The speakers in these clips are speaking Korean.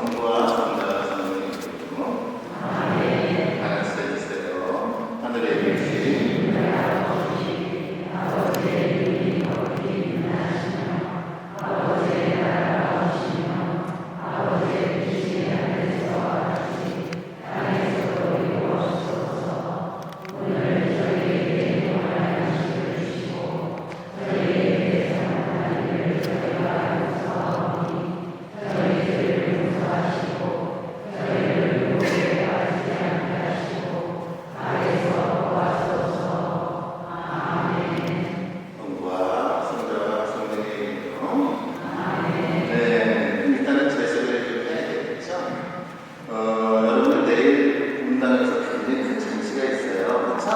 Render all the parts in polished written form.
성부와 성자와 성령의 이름으로 아멘. 다 같이 해주세요. 하늘에 계신 아버지의 이름이 거룩히 나시며 아버지의 나라가 오시며 아버지의 뜻이 하늘에서와 같이 땅에서도 이루어지소서. 오늘 저희에게 영원한 양식을 주시고 저희에게 잘못한 일을 저희가 용서하오니 저희들을 용서하시고 저희를 유혹에 빠지지 않게 하시고 악에서 구하소서. 아멘. 성부와 성자와 성령의 이름으로 아멘. 네, 일단은 제소를 좀 해야 되겠죠. 여러분들 내일 분당에서 굉장히 큰 잔치가 있어요. 그렇죠?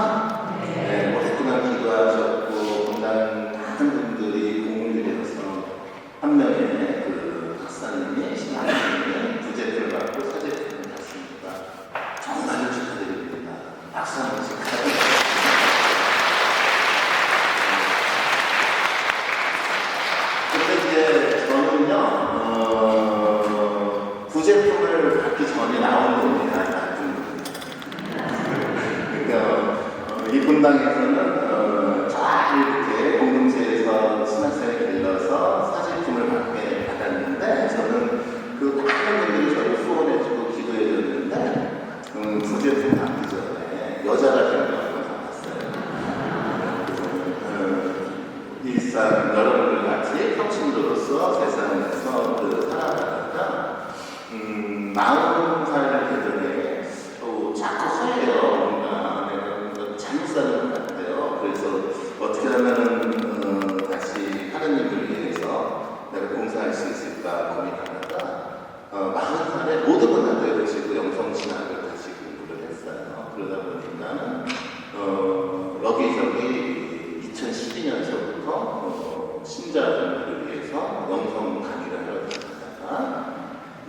네, 오랫동안 기도하셨고 분당 많은 분들이 공을 들여서 한 명의 그 박사님이 신학생이 부제표를 받고 사제표를 받습니다. 정말로 축하드립니다. 박수 한 번씩 하세요. 근데 이제 저는요, 부제품을 받기 전에 나온 겁니다. 나쁜 겁니다. 그러니까 이 분당에서는 쫙 이렇게 공동체에서 신학생을 길러서 사제품을 받았는데 저는 그 많은 분들이 저를 후원해주고 기도해줬는데 부제품 받기 전에 여자가 된다고 받았어요. 일상 여러분들 같이 평신도로서 세상에서 살아가다가 40살 되전에 또 자꾸 허해요. 뭔가 내가 잘못 사는 것 같아요. 그래서 어떻게 하면은 다시 하나님을 위해서 내가 봉사할 수 있을까 고민하다가 40살에 모든 걸 다 되어지고 영성신학을 다시 공부를 했어요. 그러다 보니까 여기저기 2012년서부터 신자분들을 위해서 영성 강의를 하러 다니다가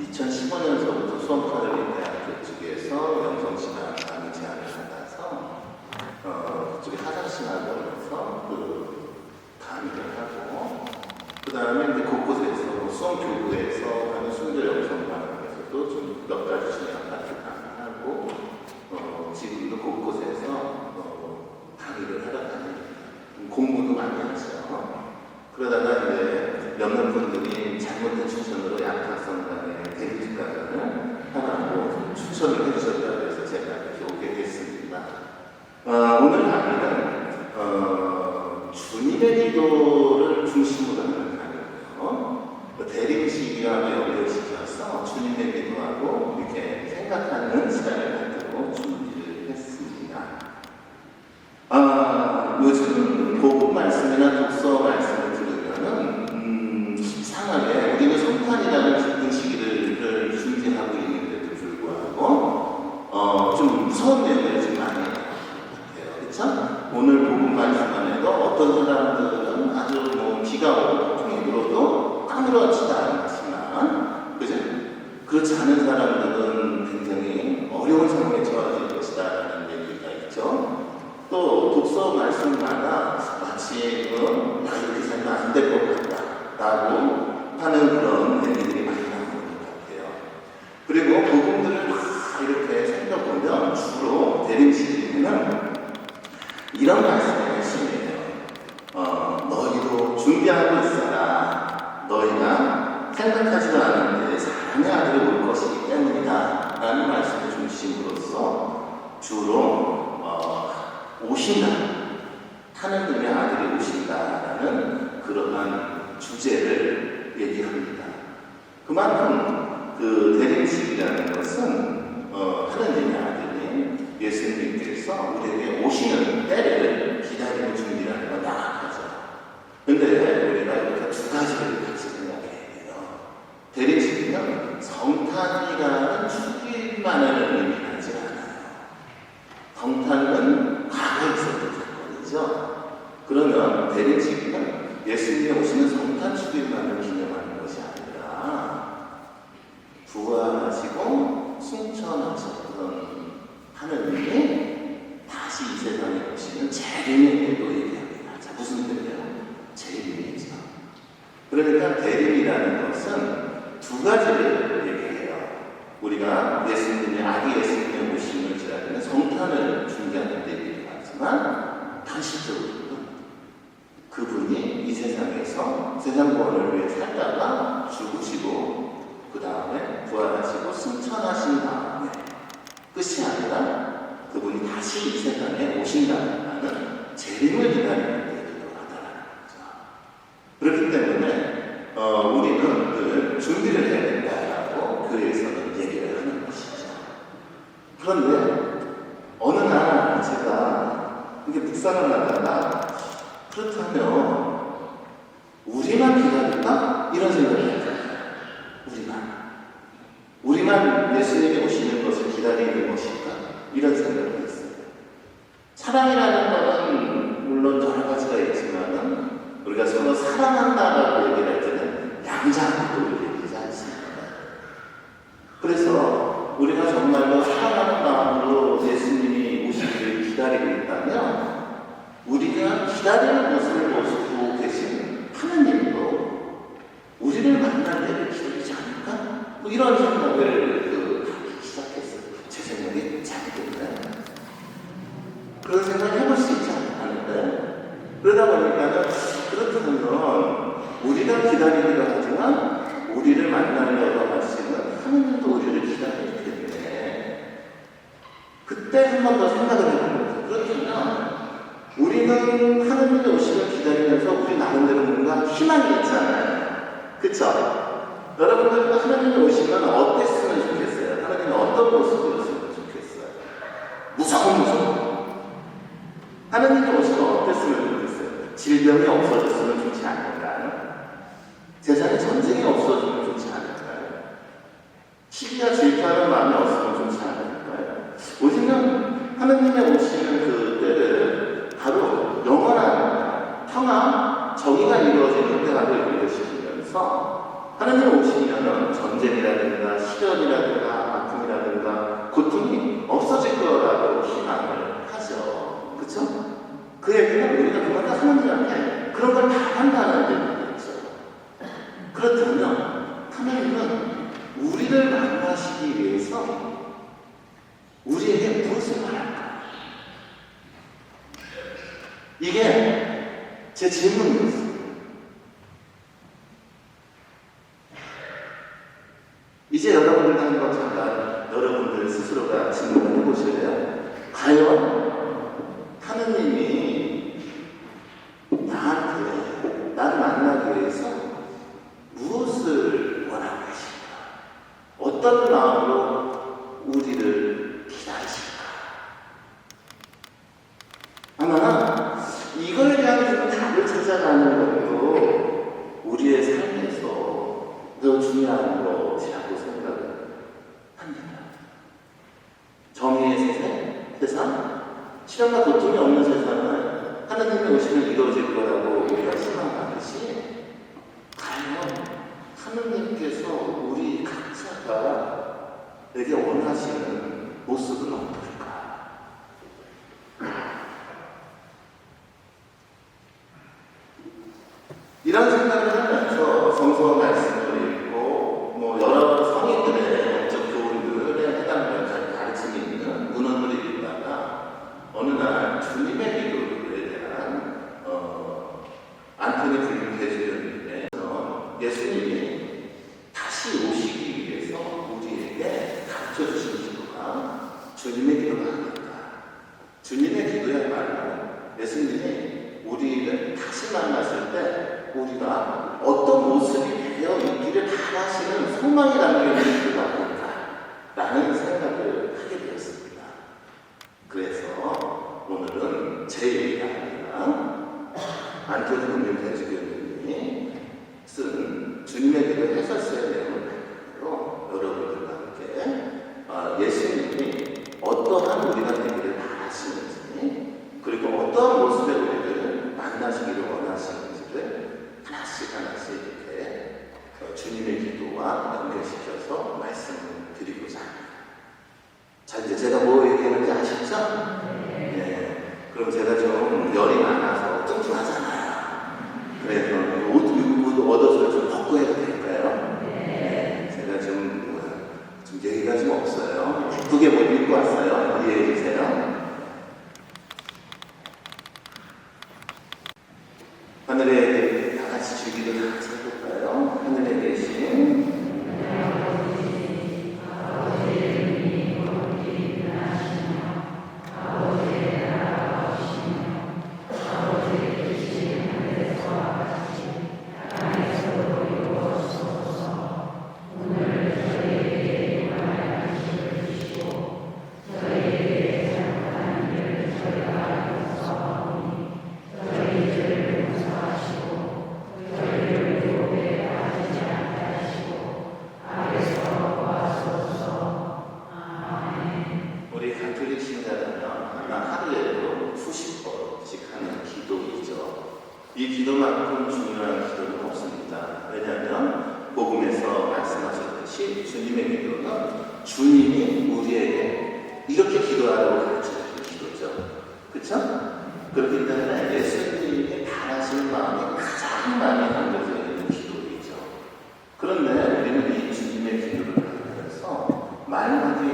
2015년서부터 수원카톨릭대학교 측에서 영성신학 강의 제안을 받아서 그쪽에 하산신학원에서 그 강의를 하고 그 다음에 이제 곳곳에서 수원교구에서 하는 순교 영성관에서도 좀 몇 가지 신학 같은 강의하고 지금도 곳곳에서 강의를 하러 다닙니다. 공부도 많이 하죠. 그러다가 이제 몇몇 분들이 잘못된 추천으로 약학성당에 대리직강을 하라고 추천을 해주셨다고 해서 제가 이렇게 오게 됐습니다. 오늘 강의는 주님의 기도를 중심으로 하는 강의고요. 대림식이와 연결시켜서 주님의 기도하고 이렇게 생각하는 시간을 갖도록 준비를 했습니다. 요즘 복음 말씀이나 독서 말씀을 들으면은 이상하게 우리는 성탄이라는 기쁜 시기를 준비하고 있는데도 불구하고 좀 무서운 내용을 좀 많이 하는 것 같아요. 그렇죠? 오늘 복음 말씀만 해도 어떤 사람들은 아주 뭐 비가 오고 폭풍이 불어도 아무렇지도 않지만 그죠? 그렇지 않은 사람들은 굉장히 어려운 상황에 처해질 것이다라는 얘기가 있죠. 또 독서 말씀마다 마치 이렇게 살면 안 될 것 같다라고 하는 그런 얘기들이 많이 나오는 것 같아요. 그리고 복음들을 막 이렇게 살펴보면 주로 대림시기는 이런 말씀을 하십니다. 너희도 준비하고 있어라. 너희가 생각하지도 않았는데 사랑의 아들이 올 것이기 때문이다 라는 말씀을 중심으로써 주로 오신다. 하나님의 아들이 오신다라는 그러한 주제를 얘기합니다. 그만큼 그 대림식이라는 것은 하나님의 아들이 예수님께서 우리에게 오시는 때를 기다리는 준비라는 건 나아가죠. 근데 우리가 이렇게 두 가지를 같이 생각해야 돼요. 대림식이면 성탄이라는 축일만을 의미하지 않아요. 성탄은 과거에 있었던 사건이죠. 그러면 대림식은 예수님이 오시는 성탄 축일만을 기념하는 것이 아니라 부활하시고 승천하셨던 하느님이 다시 이 세상에 오시는 재림의 때도 얘기합니다. 자, 무슨 때예요? 재림이죠. 그러니까 대림이라는 것은 두 가지를 얘기해요. 우리가 예수님의 아기 예수님의 오심을 기다리는 성탄을 준비하는 때이기도 하지만 단식적으로도 그분이 이 세상에서 세상 구원을 위해 살다가 죽으시고 그 다음에 부활하시고 승천하신 다음에 끝이 아니라 그분이 다시 이 세상에 오신다는 재림을 기다리는 때이기도 하다라는 거죠. 그렇기 때문에 우리는 늘 준비를 해야 된다라고 교회에서는 얘기를 하는 것이죠. 그런데 어느 날 제가 이렇게 묵상을 하다가 그렇다면 우리만 기다릴까? 이런 생각을 했어요. 우리만 예수님이 오시는 것을 기다리는 것일까? 이런 생각을 했어요. 사랑이라는 것은 물론 여러 가지가 있지만 우리가 서로 사랑한다라고 얘기를 할 때는 양자역도를 얘기하지 않습니다. 그래서 우리가 정말로 사랑하는 마음으로 예수님이 오시기를 기다리고 있다면 우리가 기다리는 모습을 보시고 계신 하나님도 우리를 만날 때를 기다리지 않을까? 뭐 이런 생각을 하기 시작했어요. 제 생각이 잘못됐나요? 그런 생각을 해볼 수 있지 않을까요? 그러다 보니까 그렇다면 우리가 기다리기도 하지만 우리를 만나려고 하시는 하나님도 우리를 기다리기 때문에 그때 한 번 더 생각을 해보는 거죠. 그렇다면 우리는 하나님의 오심을 기다리면서 우리 나름대로 뭔가 희망이 있잖아요. 그쵸? 여러분들은 하나님의 오시면 어땠으면 좋겠어요? 하나님은 어떤 모습이었으면 좋겠어요? 무서운 하나님의 오시면 어땠으면 좋겠어요? 질병이 없어졌으면 좋지 않을까요? 세상에 전쟁이 없어지면 좋지 않을까요? 시기가 질투하는 마음이 없으면 좋지 않을까요? 우리는 하나님의 오시는 그 때를 바로 영원한 평화, 정의가 이루어지는 때라고 이루어지면서 하나님 오시면 전쟁이라든가 시련이라든가 아픔이라든가 고통이 없어질 거라고 희망을 하죠. 그렇죠? 그 얘기는 우리가 그만큼 하나님한테 그런 걸 다 한다는 얘기죠. 그렇다면 하나님은 우리를 만나시기 위해서 우리에게 무엇을 말할까? 이게 제 질문이었어요. 이제 여러분들 한번 잠깐 여러분들 스스로가 질문을 해보실래요? 과연 하느님이 나를 만나기 위해서 무엇을 원하고 계실까? 어떤 마음으로 우리를 기다리실까? 아마 이걸 향해서 답을 찾아가는 것도 우리의 삶에서 더 중요한 것이라고 생각을 합니다. 정의의 세상, 시련과 고통이 없는 세상은 하나님이 오시면 이루어질 거라고 우리가 희망하듯이 과연 하나님께서 우리 각자가 내게 원하시는 모습은 어떨까? 이런 생각을 하면서 성서 말씀을 읽고 여러 성인들의 영적 교훈들에 해당되는 가르침이 있는 문헌들을 읽다가 어느 날 주님의 기도에 대한 안토니 불린 대주교님의 예수님이 다시 오시기 위해서 우리에게 가르쳐 주신 기도가 주님의 기도가 아닐까. 주님의 기도야말로 예수님이 우리를 다시 만났을 때 우리가 어떤 모습이 되어 있기를 바라시는 소망이 담겨있는 기도가 아닐까라는 생각을 하게 되었습니다. 그래서 오늘은 제 얘기가 아니라 안토니 불린 대주교님이 쓴 주님의 기도 해설서의 내용을 가지고 여러분들과 함께 예수님이 어떠한 우리가 되기를 바라시는지 그리고 어떠한 모습의 우리를 만나시기를 원하시는지를 하나씩 이렇게 주님의 기도와 연결시켜서 말씀을 드리고자 합니다. 자, 이제 제가 뭐 얘기하는지 아시죠? 네. 그럼 제가 좀 열이 많아서 뚱뚱하잖아요. 그래서 옷 얻어서 좀 벗고 해도 될까요? 네. 제가 좀 얘기가 말했듯이 주님의 기도는 주님이 우리에게 이렇게 기도하라고 가르쳐주는 기도죠. 그렇죠? 그렇기 때문에 예수님이 바라시는 마음이 가장 많이 담겨져 있는 기도이죠. 그런데 우리는 이 주님의 기도를 받으면서 말마디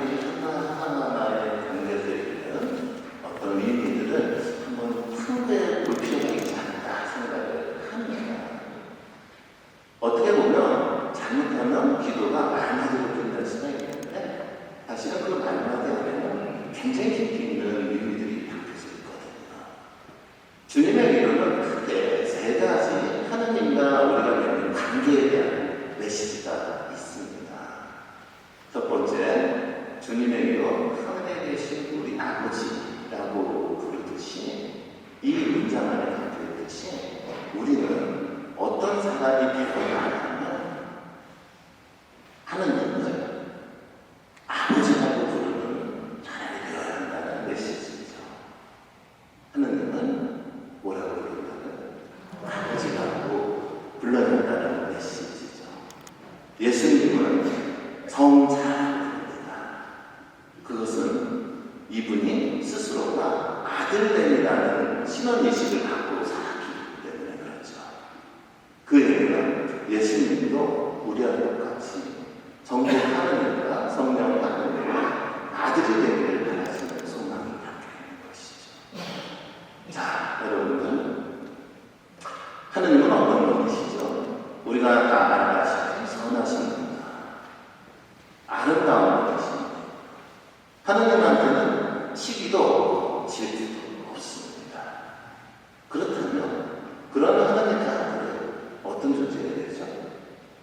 하나하나에 담겨져 있는 어떤 의미들을 한번 크게 볼 필요가 있지 않나 생각을 합니다. 어떻게 보면 잘못하면 기도가 말마디로 끝날 수가 있는데 사실은 그 말마디 안에는 굉장히 깊이 있는 의미들이 담겨져 있거든요. 주님의 기도는 크게 세 가지 하느님과 우리가 맺는 관계에 대한 메시지가 있습니다. 첫 번째, 주님의 기도 하늘에 계신 우리 아버지라고 부르듯이 이 문장 안에 담겨 있듯이 우리는 어떤 사람이 되어야 하냐면 하느님을 아버지라고 부르는 사람이 되어야 한다는 메시지죠. 하느님은 뭐라고 부른다는 아버지라고 불러야 한다는 메시지죠. 예수님은 성자라고 부릅니다. 그것은 이분이 스스로가 아들됨이라는 신원의식을 갖고 살았기 때문에 그렇죠. 그 얘기는 예수님도 우리와 똑같이 성부 하느님과 성령 하느님의 아들이 되기를 바라시는 소망이 담겨 있는 것이죠. 자, 여러분들, 하느님은 어떤 분이시죠? 우리가 다 알다시피 선하신 분이다. 아름다운 분이십니다. 하느님한테는 시기도 질투도 없습니다. 그렇다면 그런 하느님의 아들은 어떤 존재가 되죠?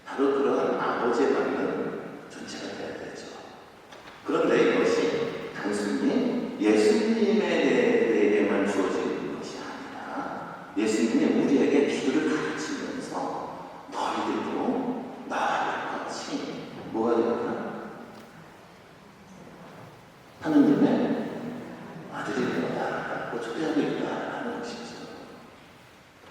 바로 그러한 아버지에 받는 존재가 되어야 되죠. 그런데 이것이 단순히 예수님에게만 주어지는 것이 아니라 예수님이 우리에게 기도를 가르치면서 너희들도 나와 같이 뭐가 되었나? 하느님의 아들이 되었다라고 초대하고 있다라는 것이죠.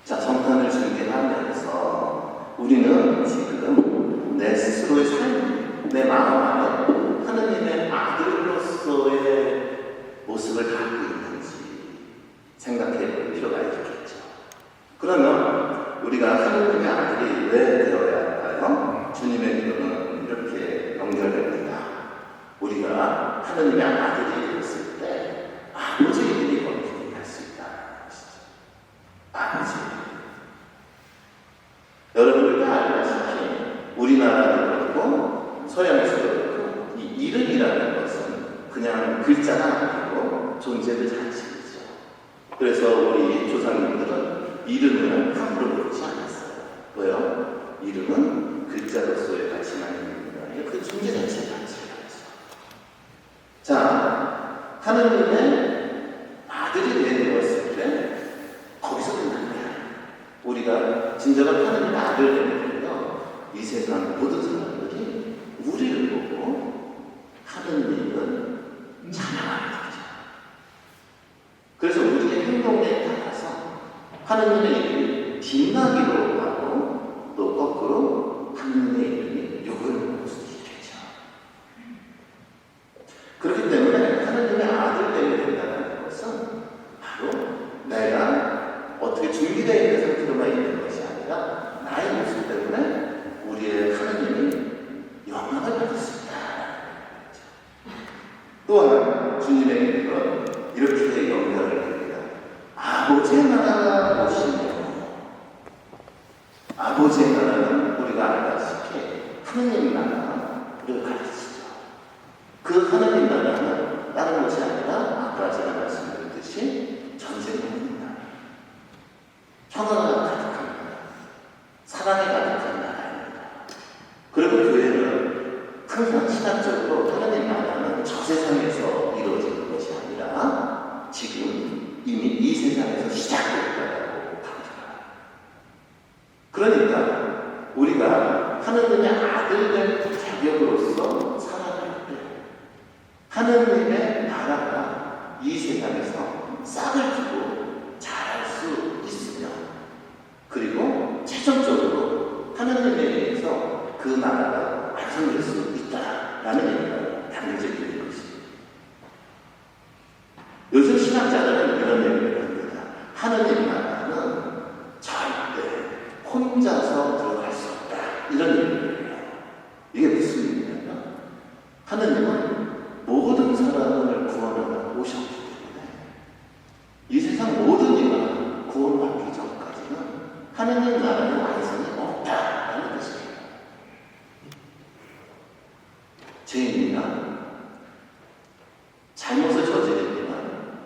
자, 성탄을 준비하면서 우리는 지금 내 스스로의 삶, 내 마음 안에 하느님의 아들로서의 모습을 갖고 있는지 생각해 볼 필요가 있겠죠. 그러면 우리가 하느님의 아들이 왜 되어야 할까요? 주님의 기도는 이렇게 연결됩니다. 우리가 하느님의 아들이 되었을 때 아버지의 일이 어떻게 할 수 있다는 것이죠. 아버지. 여러분들 다 알다시피 우리나라도 그렇고 서양에서도 그렇고 이 이름이라는 것은 그냥 글자가 아니고 존재의 자체이죠. 그래서 우리 조상님들은 이름을 함부로 부르지 않았어요. 왜요? 이름은 글자로서의 가치만 있는 게 아니라 그 존재 자체의 가치가 있어요. 자, 하느님의 아들이 되었을 때 거기서 끝난 거야. 우리가 진정한 하느님의 아들 되면요, 이 세상 모든 사람들이 우리를 보고 하느님은 찬양하는 거죠. 그래서 우리의 행동에 따라서 하느님의 이름이 빛나기로 하고 또 거꾸로 하느님의 이름이 욕을 먹을 수도 있겠죠. 그렇기 때문에 하느님의 아들 되게 된다는 것은 바로 내가 어떻게 준비되어 있는 상태로만 있는 것이 아니라 나의 모습 때문에 우리의 하느님이 영광을 받을 수 있다는 거죠. 또한 주님의 이름은 이렇게 연결을 합니다. 아버지의 나라가 무엇이냐? 아버지의 나라는 우리가 알다시피 하느님 나라를 가르치죠. 그 하느님 나라는 다른 것이 아니라 아까 제가 말씀드렸듯이 전쟁입니다. 평화가 가득합니다. 사랑이 가득한 나라입니다. 그리고 교회는 항상 시간적으로 하느님 나라는 저 세상에서 이루어지는 것이 아니라 지금 이미 이 세상에서 시작됐다고 강조합니다. 그러니까 우리가 하느님의 아들 된 자격으로서 살아갈 때 하느님의 나라가 이 세상에서 싹을 틔고 자랄 수 있으며 그리고 최종적으로 하느님에 의해서 그 나라가 완성될 수 라는 얘기가 담겨져 있는 것입니다. 요즘 신학자들은 이런 얘기를 합니다. 하느님 나라는 절대 혼자서 들어갈 수 없다. 이런 얘기를 해요. 이게 무슨 얘기냐면 하느님은 모든 사람을 구원하러 오셨기 때문에 이 세상 모든 이가 구원받기 전까지는 하느님 나라의 완성이 없다라는 것입니다. 죄인이나 잘못을 저지르지만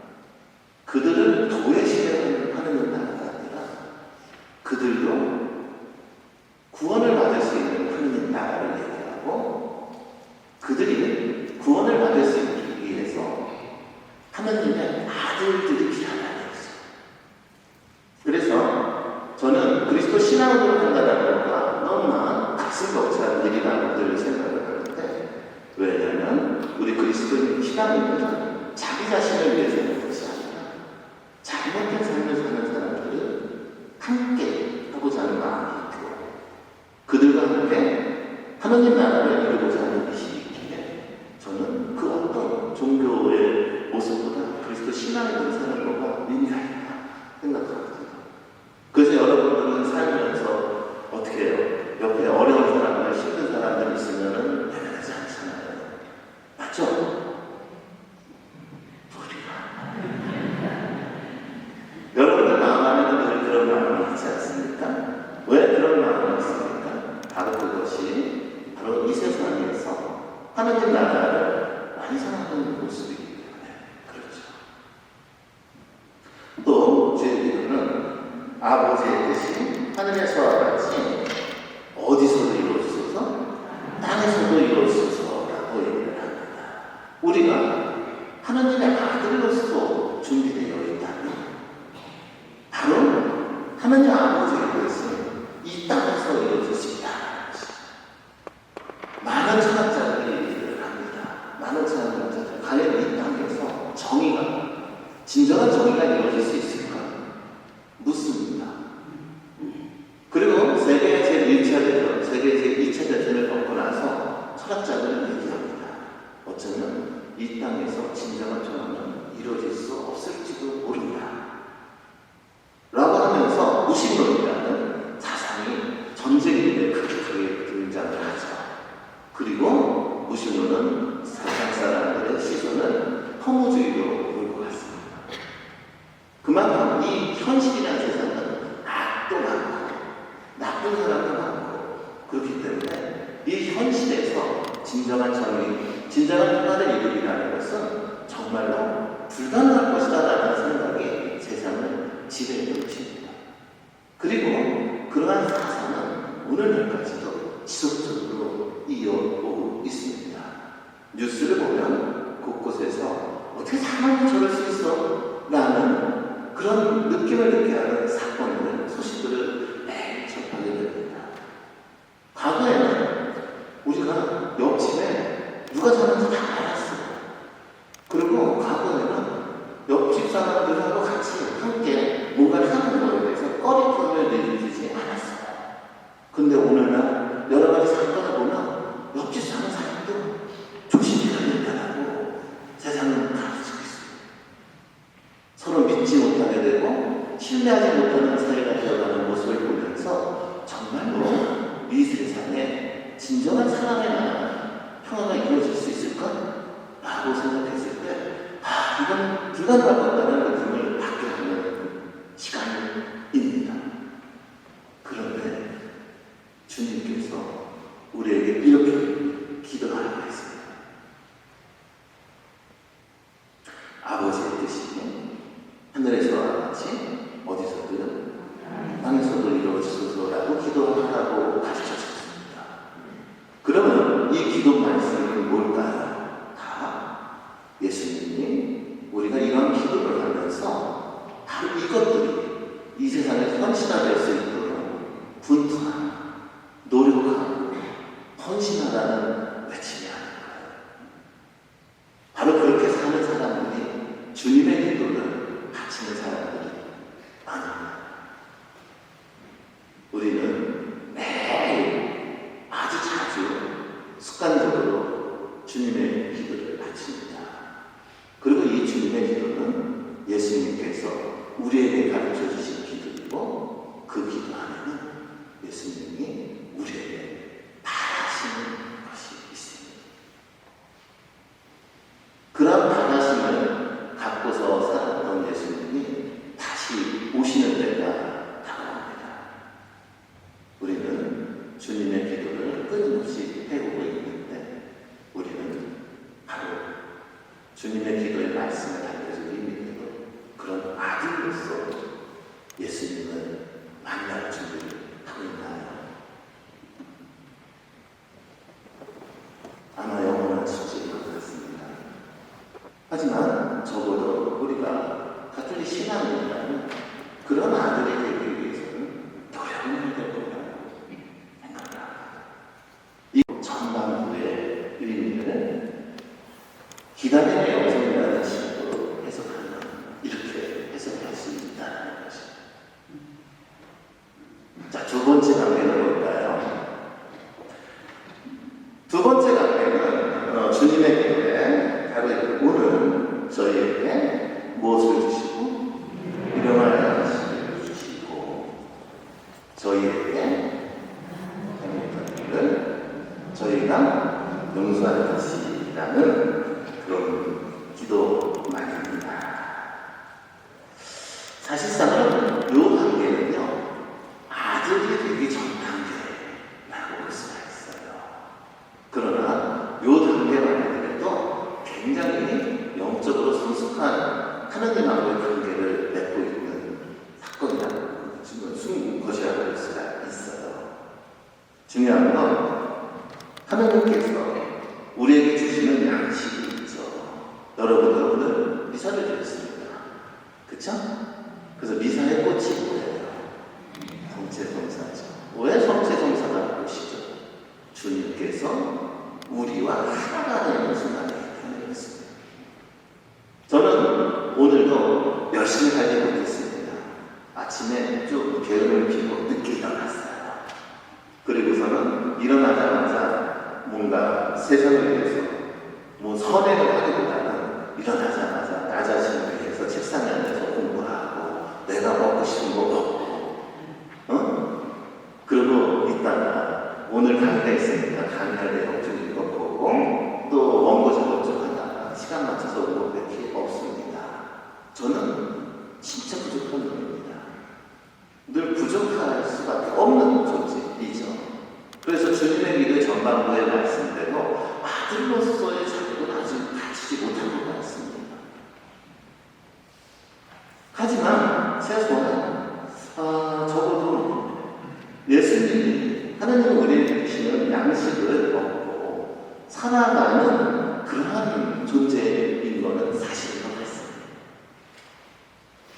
그들을 도외시하는 하느님 나라가 아니라 그들도 구원을 받을 수 있는 하느님 나라를 얘기하고 그들이 구원을 받을 수 있기 위해서 하느님의 아들들이 필요하다는 것이죠. 그래서 저는 그리스도 신앙으로 한다는 것과 너무나 가슴벅찬 일이라고 늘 생각을 하는데 왜냐하면 우리 그리스도인 신앙인들은 자기 자신을 위해 사는 것이 아니라 잘못된 삶을 사는 사람들을 함께 하고자 하는 마음이 있고 그들과 함께 하느님 나라를 이루고자 하는 뜻이 있기에 저는 그 어떤 종교의 모습보다 그리스도 신앙으로 사는 것과 의미가 있다 생각합니다. 그래서 여러분들은 살면서 어떻게 해요? 옆에 어려운 사람들, 힘든 사람들 있으면은 외면하지 않잖아요. 맞죠? 여러분들 마음 안에는 늘 그런 마음이 있지 않습니까? 왜 그런 마음이 있습니까? 바로 그것이 바로 이 세상에서 하느님 나라를 완성하는 모습이기 때문에 그렇죠. 또 제 얘기는 아버지의 뜻이 하늘에서와 같이 어디서도 이루어지소서 땅에서도 이루어지소서라고 얘기를 합니다. 우리가 하나님의 아들로서 준비되어 있다면 바로 하나님 아버지의 뜻은 이 땅에서 이루어질 수 있다. 많은 철학자들이 얘기를 합니다. 많은 철학자들 과연 이 땅에서 정의가 진정한 정의가 이루어질 수 있을까? 묻습니다. 그리고 세계 제1차 대전, 세계 제2차 대전을 겪고 나서 철학자들은 얘기합니다. 어쩌면 이 땅에서 진정한 평화는 이루어질 수 없을지도 모른다. 라고 하면서 무신론이라는 사상이 전쟁인데 크게 등장을 하죠. 그리고 무신론은 세상 사람들의 시선을 허무주의로 몰고 갔습니다. 그만큼 이 현실이라는 세상은 악도 많고 나쁜 사람도 많고 그렇기 때문에 이 현실에서 진정한 정의, 진정한 평화를 이루기라는 것은 정말로 불가능할 것이다라는 생각이 세상을 지배해 것입니다. 그리고 그러한 사상은 오늘날까지도 지속적으로 이어오고 있습니다. 뉴스를 보면 곳곳에서 어떻게 사람이 저럴 수 있어? 라는 그런 느낌을 느끼게 하는 사건들, 소식들을 매일 접하게 됩니다. 과거에는 우리가 옆집에 누가 사는지 다 알았어요. 그리고 과거에는 옆집 사람들하고 같이 함께 뭔가를 하는 거에 대해서 꺼리낌을 내리지 않았어요. 근데 오늘날 여러 가지 사건을 보면 옆집 사는 사람도 조심해야 된다고 세상은 가르치고 있습니다. 서로 믿지 못하게 되고 신뢰하지 못하는 사회가 되어가는 모습을 보면서 정말로 이 세상에 진정한 사랑의 나라, 평화가 이루어질 수 있을까? 라고 생각했을 때 이건 불가능할 것 같다는 느낌을 받게 하는 시간입니다. 그런데 주님께서 우리에게 이렇게 기도하라고 했습니다. 아버지의 뜻이 하늘에서와 같이 어디서든 땅에서도 이루어지소서라고 기도하라고 가르쳐주셨습니다. 그러면 이 기도 말씀이 뭘까요? 다 예수님이 우리가 이런 기도를 하면서 바로 이것들이 이 세상에 헌신화될 수 있도록 분투하고 노력하고 헌신하라는 외침이 아닐까요? 바로 그렇게 사는 사람들이 주님의 기도를 바치는 사람들이 아닙니다. 우리는 매일 아주 자주 습관적으로 것입니다. 그리고 이 주님의 기도는 예수님께서 우리에게 가르쳐 주신 기도이고 그 기도 안에는 예수님이 우리에게 바라시는 것이 있습니다. 그런 바라심을 갖고서 살았던 예수님이 다시 오시는 때가 다가옵니다. 우리는 주님의 기도를 끊임없이 해오고 있는데 우리는 바로 주님의 기도의 말씀을 알려주기 위해 그런 아들로서 예수님을 만날 준비를 하고 있나요? 아마 영원한 숙제인 것 같습니다. 하지만 적어도 우리가 가톨릭 신앙인이라면 그런 아들이 되기 위해서는 노력을 해야 될 거라고 생각합니다. 이 전반부의 의미를 기다림의 영성이라는 식으로 해석하면 이렇게 해석할 수 있다는 것입니다. 자, 두 번째 단계는 뭘까요? 두 번째 단계는 주님의 기도에 바로 오늘 저희에게 무엇을 주시고 일어나야 하시기를 주시고 저희에게 행복한 일을 저희가 용서할 것이라는 그런 기도만입니다. 사실상은 이 단계는요, 아들이 되기 전 단계라고 볼 수가 있어요. 그러나 이 단계만 해도 굉장히 영적으로 성숙한 하나님하고의 관계를 맺고 있는 사건이라고 지금 것이라고 볼 수가 있어요. 중요한 건 하나님께서 우리에게 주시는 양식이 있죠. 여러분들 오늘 미사를 드렸습니다. 그쵸? 그래서 미사의 꽃이 뭐예요? 성체성사죠. 왜 성체성사가 꽃이죠? 주님께서 우리와 하나가 되는 순간에 태어났습니다. 저는 오늘도 열심히 살지 못했습니다. 아침에 좀 게으름을 피고 늦게 일어났어요. 그리고서는 일어나자마자 뭔가 세상을 위해서 뭐 선행을 하기보다는 일어나자마자 나 자신을 위해서 책상에 앉아서 공부하고 내가 먹고 싶은 거 먹고 그리고 있다가 오늘 강의가 있으니까 강의할 내용 좀 읽어보고 또 원고 작업 좀 하다가 시간 맞춰서 올 밖에 없습니다. 저는 진짜 부족한 놈입니다. 늘 부족할 수밖에 없는 존재이죠. 그래서 주님의 기도의 전반부의 말씀대로 아들로서의 자격을 아직 갖추지 못한 것 같습니다. 하지만 제 손은 적어도 예수님이 하나님 우리에게 주시는 양식을 먹고 살아가는 그러한 존재인 것은 사실인 것 같습니다.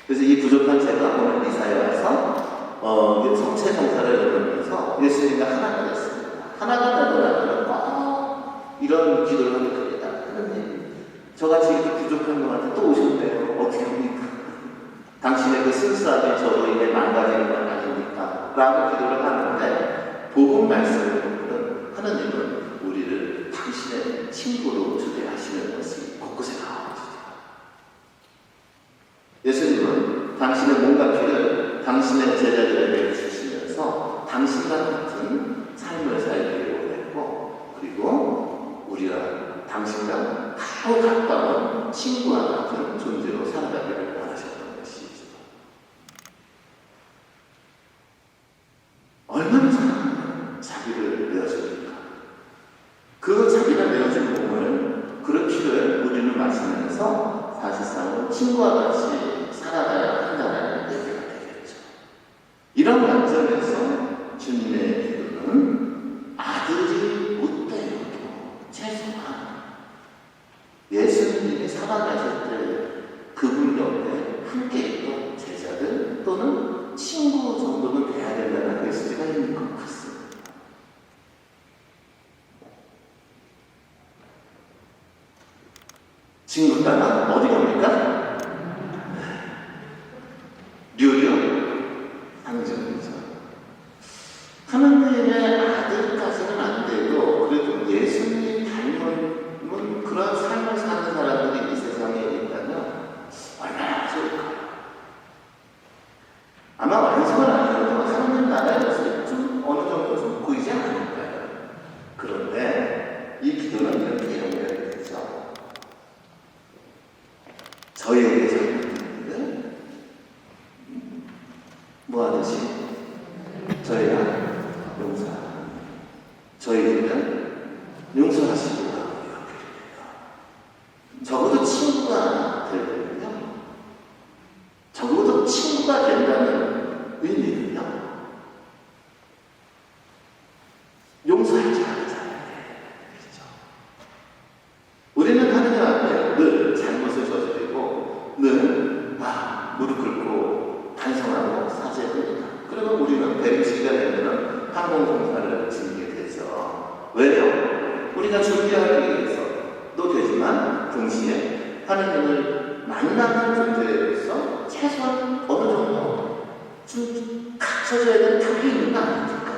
그래서 이 부족한 제가 오늘 미사에 와서 성체성사를 이루면서 예수님과 하나가 됐습니다. 하나가 되더라면 이런 기도를 하게 됩니다. 하나님, 저같이 이렇게 부족한 것한테 또 오셨대요. 어떻게 합니까? 당신의 그 순수함이 저로 인해 망가지는 건 아닙니까? 라고 기도를 하는데 복음 말씀을 보면 하나님은 우리를 당신의 친구로 초대하시는 것이 곳곳에 나옵니다. 예수님은 당신의 몸과 피를 당신의 제자들에게 주시면서 당신과 같은 삶을 살기를 원했고 그리고 우리가 당신과 가장 가까운 친구와 같은 존재로 살아가기를 원하셨던 것이죠. 얼마나 사랑하면 자기를 내어줍니까? 그 자기가 내어준 몸을 그 피를 우리는 마시면서 사실상은 친구와 같이 살아가야 한다는 얘기가 되겠죠. 이런 관점에서 주님의 기도는 아들이 못되어도 최소한 예수님이 살아가실 때 그분 옆에 함께 있던 제자들 또는 친구 정도는 돼야 된다는 메시지가 있는 것 같습니다. 친구 따라 어디 갑니까? 류류 상징이죠. 하나님의 아들까지는 안 돼도 그래도 예수님 닮은 그런 삶을 사는 저희들은 용서하시고 나오고요. 적어도 친구가 되거든요. 적어도 친구가 된다는 의미는요. 용서할 줄 알아야 되죠. 우리는 하느님 앞에 늘 잘못을 저지르고 늘 무릎 꿇고 반성하고 사죄합니다. 그러면 우리는 배려시가 되면 항공공사를 지니게 되죠. 왜요? 우리가 준비하기 위해서도 되지만 동시에 하느님을 만나는 존재로서 최소한 어느 정도 좀 갖춰져야 되는 벽이 있는 거 아닙니까?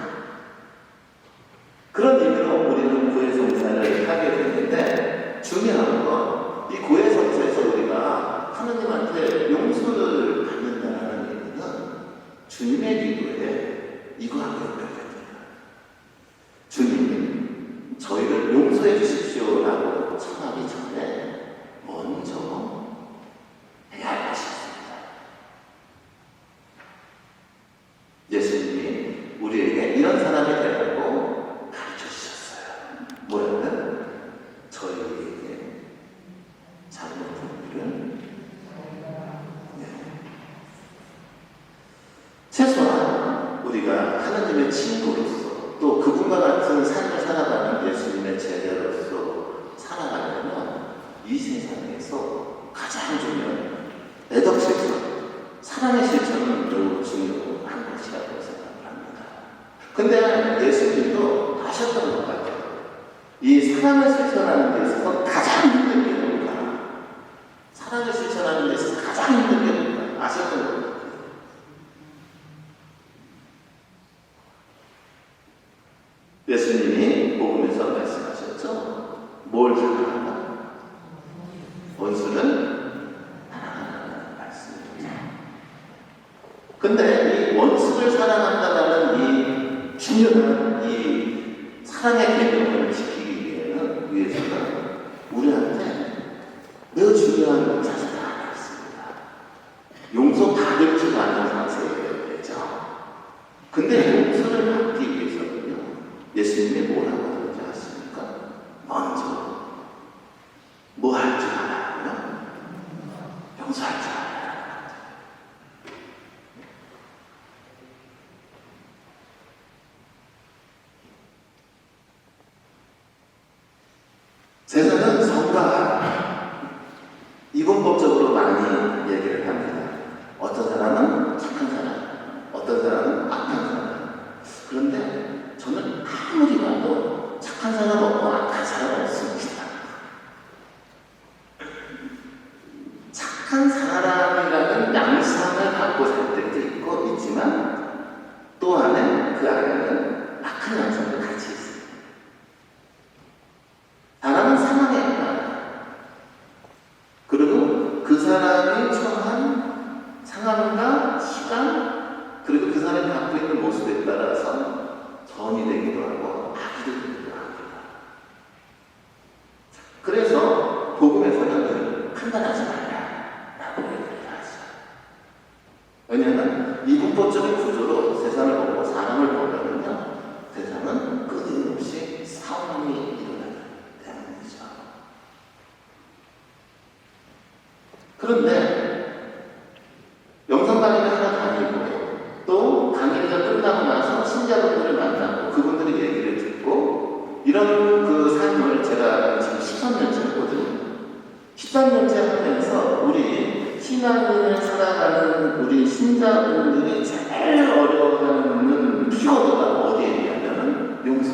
그런 의미로 우리는 고해성사를 하게 되는데 중요한 건 이 고해성사에서 우리가 하느님한테 용서를 받는다는 의미는 주님의 기도에 이거하고 연결됩니다. 주님이 저희를 용서해 주십시오라고 청하기 전에 먼저 해야 할 것이 있습니다. 예수님이 우리에게 이런 사람이 되라고 가르쳐 주셨어요. 뭐냐면 저희에게 잘못한 일은 최소한 우리가 하나님의 친구로서 또 그분과 같은 삶을 살아가는 예수님의 제자로서 살아가려면 이 세상에서 가장 중요한 애덕 실천, 사랑의 실천은 매우 중요한 것이라고 생각을 합니다. 근데 예수님도 아셨던 것 같아요. 이 사랑을 실천하는 데 있어서 가장 힘든 게 뭘까? 사랑을 실천하는 데 있어서 가장 힘든 게 뭘까? 아셨던 것 같아요. 예수님이 복음에서 말씀하셨죠. 뭘 사랑하나? 원수는 사랑하라는 말씀입니다. 근데 이 원수를 사랑한다는 이 중요한 이 사랑의 개념을 지키기 위해서는 우리한테 매우 중요한 자세가 하나 있습니다. 용서받을 줄 아는 자세가 되죠. 근데 용서를 받기 위해서는요, 예수님이 뭐라고 하는지 아십니까? 먼저 뭐 할 줄 알아요? 용서할 줄 알아요. 세상은 성과 이분법적으로 많이 얘기를 합니다. 어떤 사람은 착한 사람, 어떤 사람은 악한 사람. 그런데 저는 아무리 봐도 착한 사람 없고 악한 사람 없습니다. 착한 사람이라는 양상을 갖고 살 때도 있고 있지만 또 안에 그 안에는 악한 양상도 같이 있습니다. 사람은 상황에 따라 그리고 그 사람이 처한 상황과 시간 그리고 그 사람이 갖고 있는 모습에 따라서 전이 되기도 하고 악이 되기도 합니다. 그래서 복음에서는 판단하지 말라라고 얘기를 하죠. 왜냐하면 이분법적인 구조로 세상을 보고 사람을 보면요, 세상은 끊임없이 상황이 일어나기 때문이죠. 그런데 영상 강의를 하나 다니고 또 강의가 끝나고 나서 신자분들을 만나고 그분들의 얘기를 듣고 이런 그 삶을 제가 지금 13년째 했거든요. 13년째 하면서 우리 신앙을 살아가는 우리 신자분들이 제일 어려워하는 키워드가 어디에 있냐면 용서.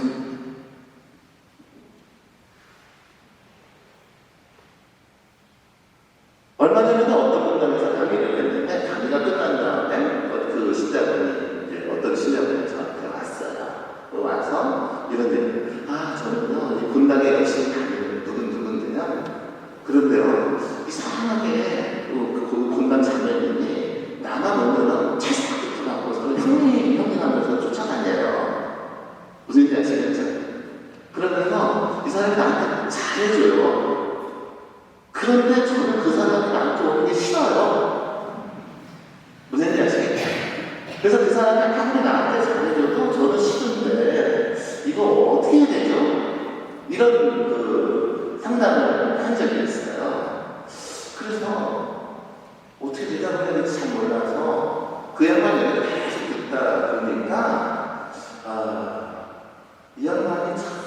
얼마 전에도 어떤 분담에서 강의를 했는데 강의가 끝난 다음에 그 신자분이 이제 어떤 신자분이 저한테 왔어요. 와서 이런 얘기, 저는요 이 분당에 계신 강의를 누군데요. 그런데요 이상하게 그 분당 자매님이 나만 오면은 채색부터 갖고 서로 형님 하면서 쫓아다녀요. 무슨 얘기 아시겠죠? 그러면서 이 사람이 나한테 잘해줘요. 그런데 저는 그 사람이 나한테 오는 게 싫어요. 무슨 얘기 아시겠죠? 그래서 그 사람이 아무리 나한테 잘해줘도 저는 싫은데 이거 어떻게 해야 되죠? 이런 상담을 한 적이 있어요. 그래서 어떻게 대답을 해야 될지 잘 몰라서 그 양반 얘기를 계속 듣다 보니까 이 양반이 참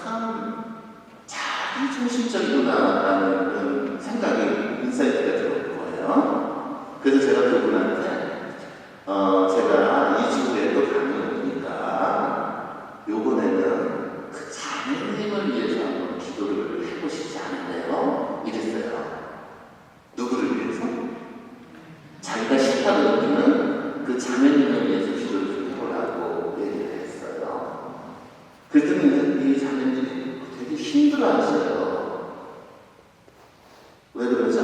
자기 중심적이구나라는 그런 생각이 인사이트가 들어온 거예요. 그래서 제가 그분한테 제가 2주 후에 또 강의 오니까 요번에는 그 자매님을 위해서 한번 기도를 해보시지 않을래요? 이랬어요. 누구를 위해서? 자기가 싫다고 느끼는 그 자매님을 위해서 기도를 좀 해보라고 얘기를 했어요. 그랬더니 이 자매님이 되게 힘들어하셔요. 왜 그러죠?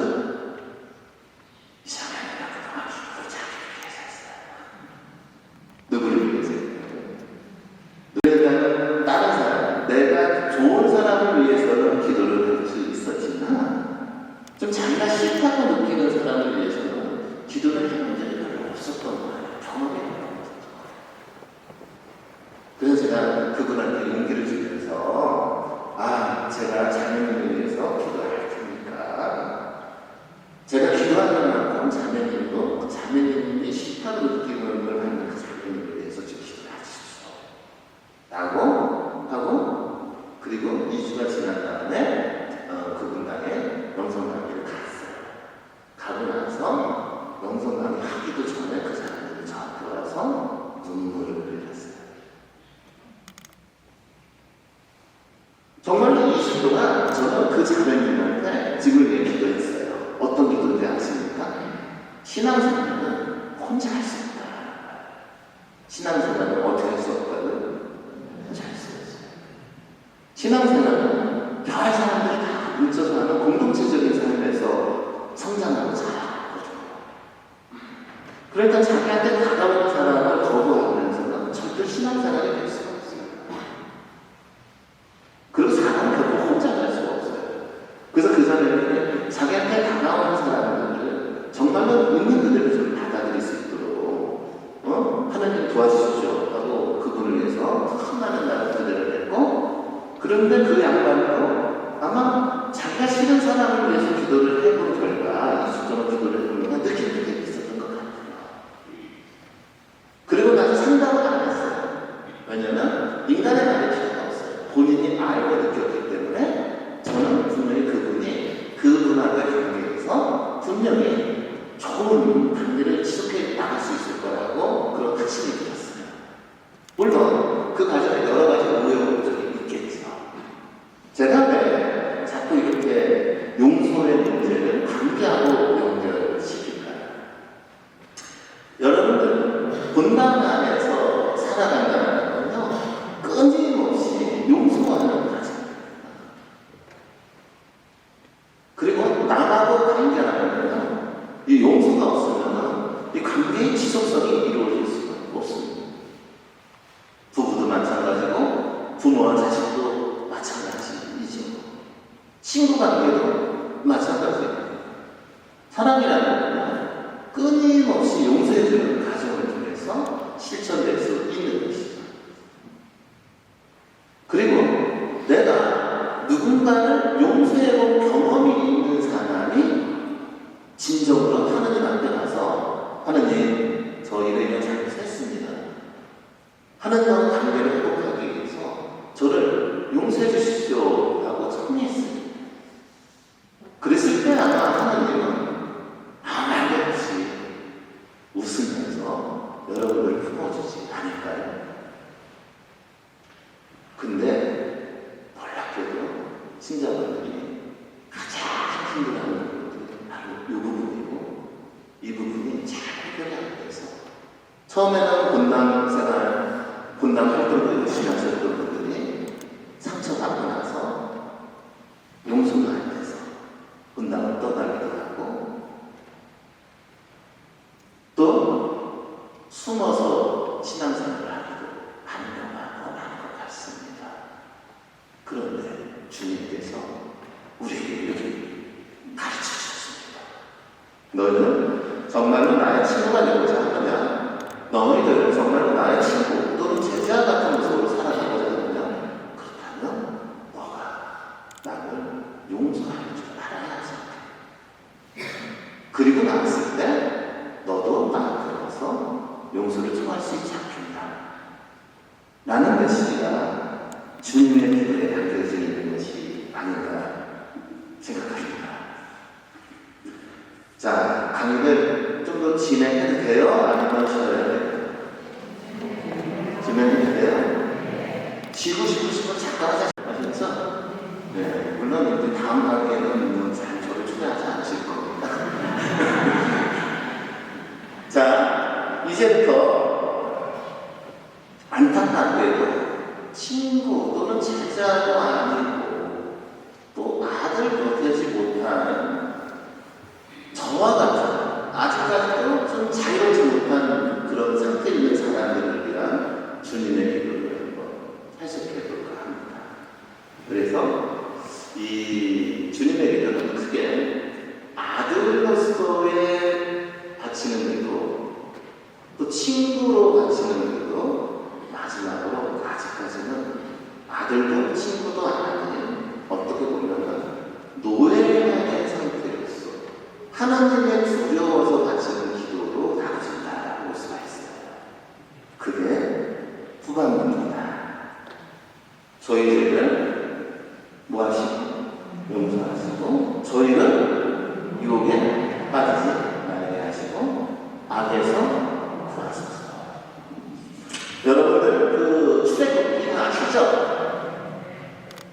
이 자매가 그동안 기도를 자기를 위해서 했어요. 누구를 위해서 했어요? 그러니까 다른 사람, 내가 좋은 사람을 위해서는 기도를 할 수 있었지만 좀 자기가 싫다고 느끼는 사람을 위해서는 기도를 해본 적이 별로 없었던 거예요. 경험이 별로 없었던 거예요. 그래서 제가 그분한테 용기를 주면서 제가 자매님을 위해서 기도할 테니까 제가 기도하는 만큼 자매님도 자매님이 싫다고 느끼는 걸 하는 그 자매님을 위해서 좀 기도를 하십시오 라고 하고, 그리고 2주가 지난 다음에 그분 당에 영성강의를 갔어요. 가고 나서 영성강의 하기도 전에 그 자매님이 저한테 와서 눈물을 흘렸어요. 정말로 2주 동안 저는 그 자매님한테 지금 위해 기도했어요. 어떤 기도인지 아십니까? 신앙생활은 혼자 할 수 없다. 신앙생활은 어떻게 할 수 없다고요? 혼자 할 수 없어요. 신앙생활은 별 사람들이 다 뭉쳐서 하는 공동체적인 삶에서 성장하고 자라거든요. 그러니까 자기한테 다가오는 사람을 거부하면서는 절대 신앙생활이 될 수가 없어요. 그리고 사람은 결국 혼자 갈 수가 없어요. 그래서 그 사람이 자기한테 다가오는 사람들을 정말로 있는 그대로 좀 받아들일 수 있도록 하나님 도와주십시오 하고 그분을 위해서 수많은 날을 기도를 했고, 그런데 그 양반도 아마 자기가 싫은 사람을 위해서 기도를 해본 결과 2주 동안 기도를 해보니까 느끼는 게 있었던 것 같아요. 그리고 나서 상담을 안 했어요. 왜냐면 인간의 말이 필요가 없어요. 본인이 알고 느꼈기 때문에 저는 분명히 그분이 그분하고의 관계에서 분명히 좋은 관계를 지속해 나갈 수 있을 거라고 그런 확신이 들었어요. 물론 그 과정에 여러 가지 우여곡절이 있겠죠. 제가 왜 자꾸 이렇게 용서의 문제를 관계하고 연결시킬까요? 여러분들 본당 안에서 살아간다는 건요, 끊임없이 용서하는 과정입니다. 그리고 남하고 관계하는 건요, 이 용서가 없으면 이 관계의 지속성이 이루어질 수가 없습니다. 부부도 마찬가지고 부모와 자식도 마찬가지이죠. 친구 관계도 마찬가지입니다. 사랑이라는 건요, 끊임없이 용서해주는 과정을 통해서 실천될 수 있는 것이죠. 그리고 내가 누군가를 용서해본 경험이 있는 사람이 진정으로 하나님 앞에 가서 하나님, 저 이래서 잘못했습니다. 하나님하고 관계를 회복하기 위해서 저를 용서해 주십시오 하고 청리했습니다. 그랬을 때 아마 하나님은 아무 말도 없이 웃으면서 여러분을 품어주지 않을까요? 근데 놀랍게도 신자분들이 가장 힘들어하는 부분들이 바로 이 부분이고, 이 부분이 잘 해결이 안 돼서 처음에는 본당 활동을 열심히 하셨던 분들이 상처받고 나서 용서가 안 돼서 본당을 떠나기도 하고, 또 숨어서 신앙생활을 하기도 하는 경우가 많은 것 같습니다. 그런데 주님께서 우리에게 이렇게 가르쳐 주셨습니다. 너희는 정말로 나의 친구가 되고자 하느냐? 너희들 정말로 나의 친구 또는 제자 같은 모습으로 살아가고자 하느냐? 그렇다면 나왔을 때 너도 나한테 와서 용서를 청할 수 있지 않겠냐 라는 메시지가 주님의 기도에 담겨져 있는 것이 아닌가 생각합니다. 자, 강의를 좀 더 진행해도 돼요? 아니면 쉬어야 돼요? 진행해도 돼요? 쉬고 싶으시면 잠깐 하셨죠? 네, 물론 이제 다음 단계는 저를 초대하지 않으실 겁니다. 자, 이제부터 안타깝게도 친구 또는 제자도 아니고 또 아들도 되지 못하는 저와 같은 아직까지도 좀 자유롭지 못한 그런 상태에 있는 사람들을 위한 주님의 기도를 한번 해석해 볼까 합니다. 그래서 이 주님의 기도는 크게 아들로서의 바치는 기도, 또 친구로 바치는 기도, 마지막으로 아직까지는 아들도 친구도 아닌 어떻게 보면 노예의 상태로서 하나님의 두려워서 바치는 기도로 나눠진다고 볼 수가 있어요. 그게 후반부입니다. 저희들을 뭐 하시고 용서하시고 저희를 유혹에 빠지지 말게 하시고 악에서 구하소서. 여러분들 그 출애굽기는 아시죠?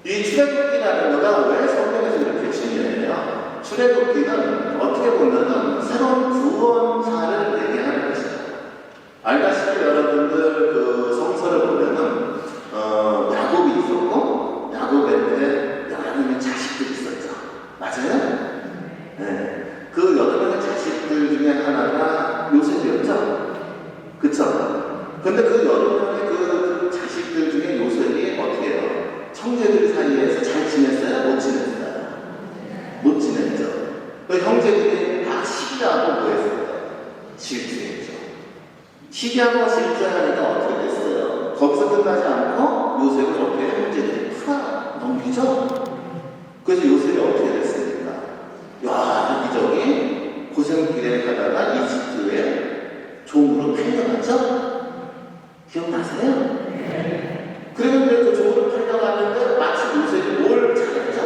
이 출애굽기라는 거가 왜 성경에서 이렇게 중요해요? 출애굽기는 어떻게 보면 새로운 구원사를 얘기하는 것이죠. 알다시피 여러분들 그 성서를 보면은 야곱이 있었고 야곱한테 여러 명의 자식들이 있었죠. 맞아요? 네. 그 여러 명의 자식들 중에 하나가 요셉이었죠. 그쵸? 근데 그 여러 명의 그 자식들 중에 요셉이 어떻게 해요? 형제들 사이에서 잘 지냈어요? 못 지냈어요? 못 지냈죠. 그 형제들이 다 시기하고 뭐 했어요? 질투했죠. 시기하고 질투하니까 어떻게 됐어요? 거기서 끝나지 않고 요셉을 어떻게 형제들이 풀어 넘기죠? 그래서 요셉이 어떻게 됐습니까? 여기저기 고생길에 가다가 이집트에 종으로 팔려갔죠? 기억나세요? 그런데 그 종으로 팔려갔는데 마치 요셉이 뭘 잘했죠?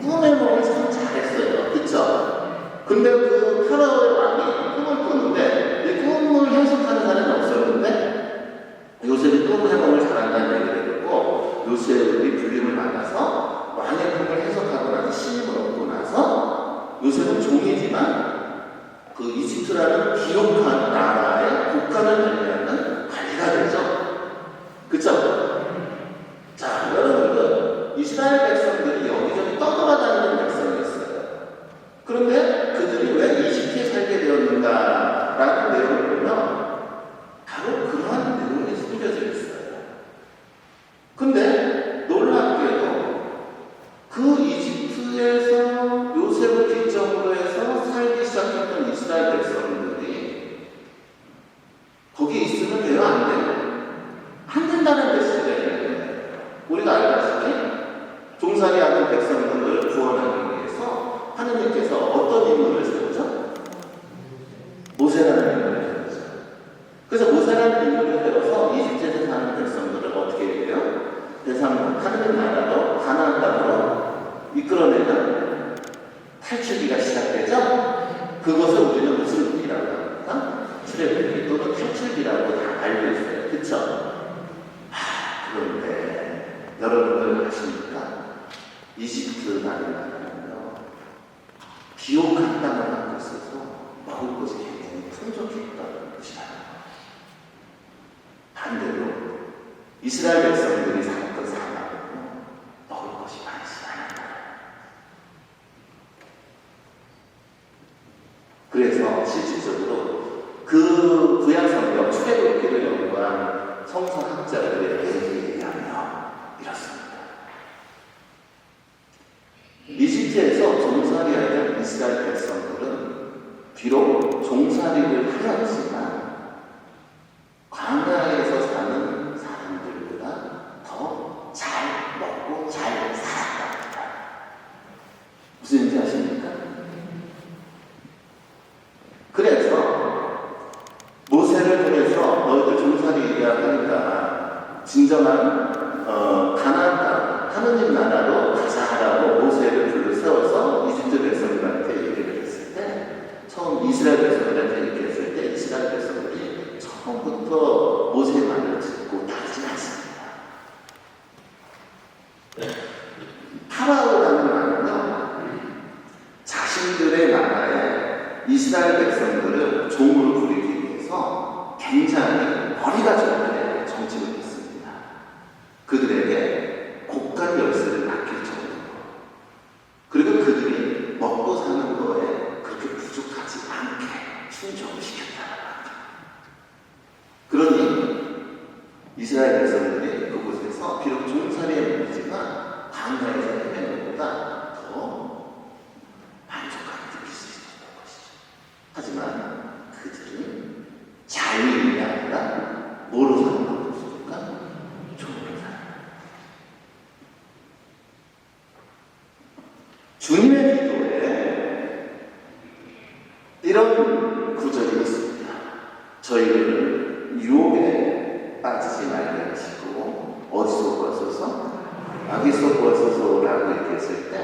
꿈의 몸을 참 잘했어요. 그쵸? 근데 그 파라오의 왕이 꿈을 꾸는데 이 꿈을 해석하는 사람이 없었는데 요셉이 꿈의 몸을 잘한다는 얘기를 듣고 요셉이 불림을 받아서 왕의 꿈을 해석하고 나서 신임을 얻고 나서 요셉은 종이지만 그 이집트라는 기록한 나라의 국가를 관리하는 관리가 되죠. 그쵸? 자, 여러분들 이스라엘 백성들이 여기저기 떠돌아다니는 백성이었어요. 그런데 그들이 왜 이집트에 살게 되었는가라는 내용을 보면 바로 그러한 내용이 숨겨져 있어요. 근데 놀랍게도 그 이집트에서 요셉을 기점으로 해서 살기 시작했던 이스라엘 백성들이 거기 있으면 돼요? 안 돼요? 안 된다는 메시지가 있는 거예요. 우리가 알다시피 종살이하는 백성들을 구원하기 위해서 하느님께서 어떤 인물을 세우죠? 모세라는 인물을 세우죠. 그래서 모세라는 인물을 세워서 이집트에서 사는 백성들을 어떻게 해요? 대상 하느님 나라로 가나안 땅으로 이끌어내는 탈출기가 시작되죠? 그것을 우리는 무슨 기라고 합니까? 출애굽기 또는 탈출기라고 다 알고 있어요. 그쵸? 그런데 여러분들 아십니까? 이집트라는 나라는요, 비옥한 땅을 갖고 있어서 먹을 것이 굉장히 풍족했던 곳이라는 거예요. 반대로 이스라엘 백성들이 살았던 사막은 먹을 것이 많지 않았다. 그래서 실질적으로 그 구약성경 출애굽기를 연구한 성서학자들의 얘기에 의하면 이렇습니다. 이집트에서 종살이하던 이스라엘 백성들은 비록 종살이를 하였지만 광야에서 사는 사람들보다 더 잘 먹고 잘 살았답니다. 무슨 얘기인지 아십니까? 새로운 나라로 가자라고 모세를 불러 세워서 이집트 백성들한테 얘기를 했을 때, 처음 이스라엘 백성들한테 얘기했을 때 이스라엘 백성들이 처음부터 모세의 말을 듣고 따르지 않습니다. 파라오라는 말은요, 자신들의 나라에 이스라엘 백성들을 종으로 부리기 위해서 굉장히 머리가 좋은 정책을 했습니다. 그들에게 곡간 열쇠를 맡길 정도로, 그리고 그들이 먹고 사는 거에 그렇게 부족하지 않게 충족을 시켰다는 겁니다. 그러니 이스라엘 백성들이 그곳에서 비록 종살이에 물리지만 광야에서 헤매는 것보다 더 만족감을 느낄 수 있었던 것이죠. 하지만 그들은 자유인이 아니라 뭐로 사는 것입니까? 종으로 사는 것. 주님의 기도에 이런 구절이 있습니다. 저희를 유혹에 빠지지 말게 하시고 어디서 구하소서? 악에서 구하소서라고 얘기했을 때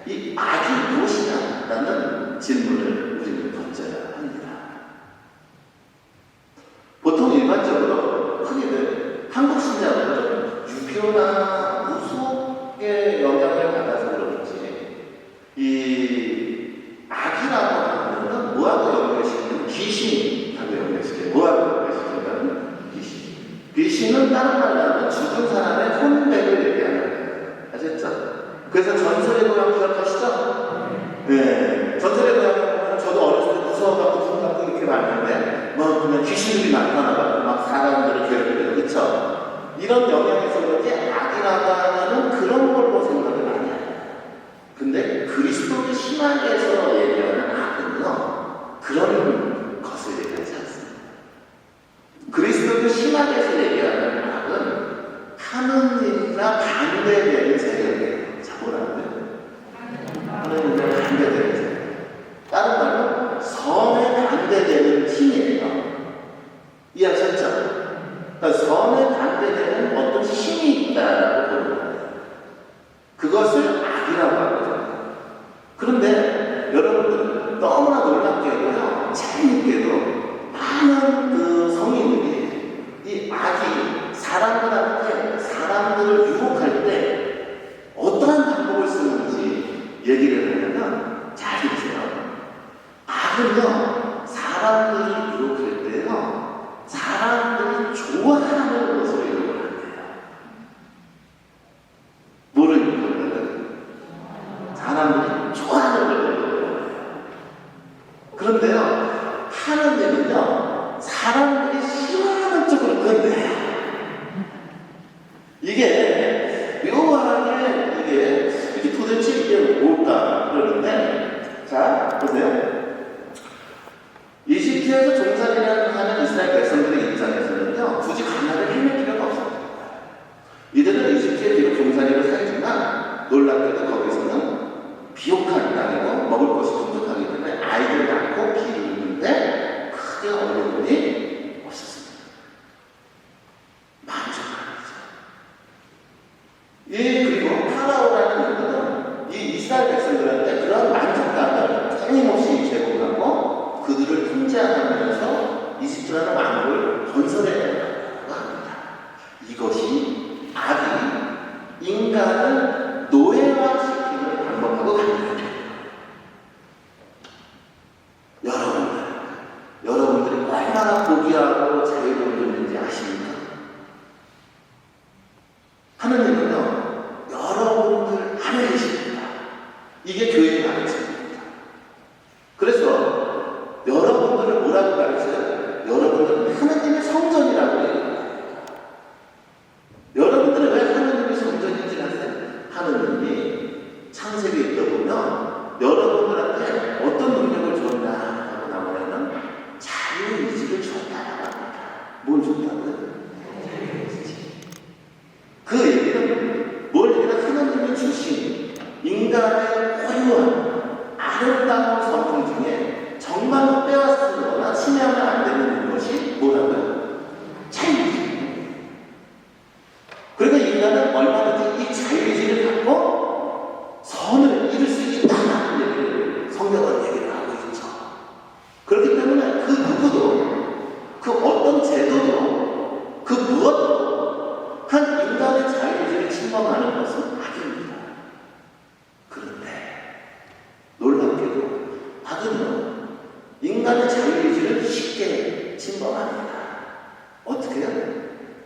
이 악이 무엇이냐? 라는 질문을 우리는 던져야 합니다. 보통 일반적으로 흔히들 한국 신자들은 유교나 무속의 영향을 받아서 그런지 이 악이라고 하는 건 뭐하고 연결시키는 귀신하고 연결시켜요. 뭐하고 연결시킨다는 귀신. 귀신은 다른 말로 하면 죽은 사람의 혼백을 얘기하는 거예요. 아셨죠? 그래서 전설의 고향 기억하시죠? 네. 전설의 고향 저도 어렸을 때 무서워갖고 무섭고 이렇게 봤는데 뭐 그냥 귀신들이 나타나가지고 막 사람들을 괴롭히고 그쵸? 이런 영향에서 그런지 악이라고 하면은 그런 걸로 생각을 많이 해요. 근데 그리스도의 신학에서 얘기하는 악은요, 그런 것을 얘기하지 않습니다. 그리스도의 신학에서 얘기하는 악은 하느님과 반대되는 세력이에요. 자, 뭐라고요? 하느님과 반대되는 세력. 다른 말로 선에 반대되는 힘이에요. 이해하셨죠? 그러니까 선에 반대되는 어떤 힘이 있다라고 보는 거예요. 그것을 악이라고 하거든요. 그런데 여러분들 너무나 놀랍게도요, 재미있게도 많은 그 성인들이 이 악이 사람들을 유혹할 때 어떠한 방법을 쓰는지 얘기를 하려면 잘 보세요. 악은요, 사람들을 유혹할 때요, 사람들이 좋아하는 것으로 유혹을 한대요. 뭐를 유혹하냐면 사람들이 좋아하는 걸 유혹을 해요. 그런데요, 하나님은요, 사람들이 싫어하는 쪽으로 끌어내요. 이게 묘하게 이게 도대체 이게 뭘까 그러는데, 자 보세요. 이집트에서 종살이를 하는 이스라엘 백성들의 입장에서는요, 굳이 광야를 헤맬 필요가 없습니다. 이들은 이집트에 비록 종살이를 살지만 놀랍게도 거기서는 비옥한 땅이고 먹을 것이 풍족하기 때문에 아이들 낳고 기르는데 크게 어려움이 없었습니다. 그리고 파라오라는 인물은 이 이스라엘 백성들한테 그런 만족감을 끊임없이 제공하고 그들을 통제하면서 이집트라는 왕국을 건설해내라고 합니다. 이것이 악이 인간을 노예화시키는 방법하고 같은 여러분들이 얼마나 포기하고 자유로운지 아십니까? 하느님은요, 여러분들 안에 계십니다. 이게 교회의 가르침입니다. 그래서 여러분들을 뭐라고 가르쳐요? 여러분들은 하느님의 성전이라고 얘기합니다. 여러분들은 왜 하느님의 성전인지 아세요? 하느님이 창세기에 읽어보면 여러분들한테 어떤 능력을 줬나라고 나오면 자유의지를 줬다라고 합니다. 뭘 줬다고요? 그 얘기는 뭘 얘기나 하나님이 주신 인간의 고유한 아름다운 성품 중에 정말로 빼앗거나 침해하면 안 되는 것이 뭐라고요? 자유의지. 그러니까 인간은 얼마든지 이 자유의지를 갖고 인간의 자유의지를 쉽게 침범합니다. 어떻게 해요?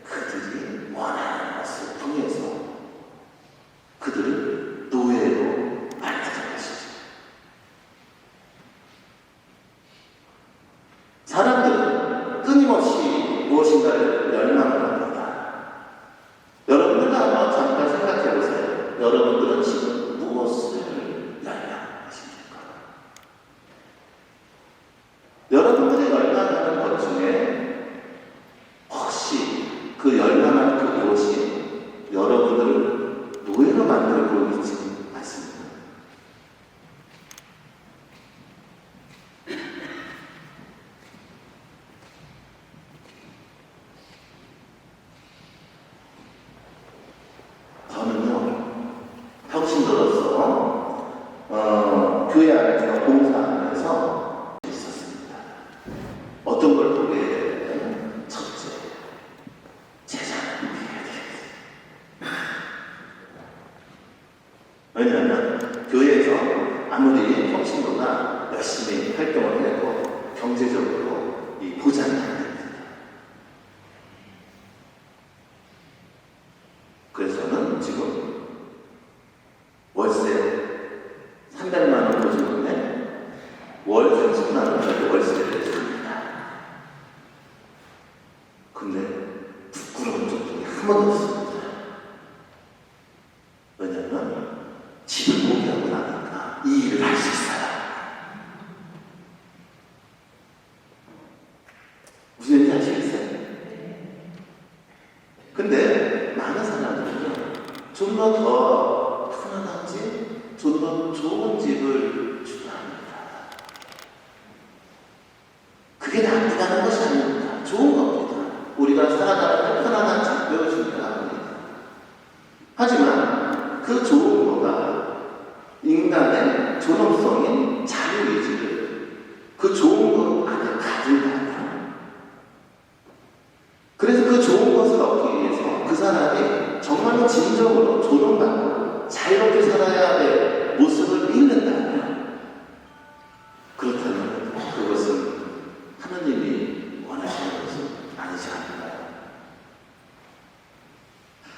그들이 원하는 것을 통해서 그들을 노예로 만드는 것이죠. 사람들은 끊임없이 무엇인가를 열망을 합니다. 여러분들도 한번 잠깐 생각해 보세요. 여러분들은 지금 무엇을 열망하십니까? 여러분들이 열망하는 것 중에 혹시 그 열망하는 그 무엇이 여러분들을 노예로 만들고 있지 않습니까? 저는요, 평신도로서 교회 안에서 봉사하면서 있었습니다. 어떤 걸 보게 되냐면, 첫째, 제자는 비해야 되겠어요. 왜냐하면 교회에서 아무리 평신도가 열심히 활동을 해도 경제적으로 이 보장이 안 됩니다. 그래서 저는 지금 월세 300만 원 보증금에 월 30만 원짜리 월세를 냈습니다. 근데 부끄러운 적이 한 번도 없습니다. 왜냐하면 집을 포기하고 나니까 이 일을 할 수 있어요. 무슨 얘기인지 아시겠어요? 근데 많은 사람들은 좀 더 편안한 집, 좀 더 좋은 집을 추구합니다. 그게 나쁘다는 것이 아닙니다. 좋은 겁니다. 우리가 살아가는 편안한 집 배워주기가 합니다. 하지만 그 좋은 거가 인간의 존엄성인 자유의지를 그 좋은 것 안에 가진다면, 그래서 그 좋은 것을 얻기 위해서 그 사람이 정말로 진정으로 존엄받고 자유롭게 살아야 될 모습을 잃는다면, 그렇다면 그것은 하나님이 원하시는 것은 아니지 않을까요?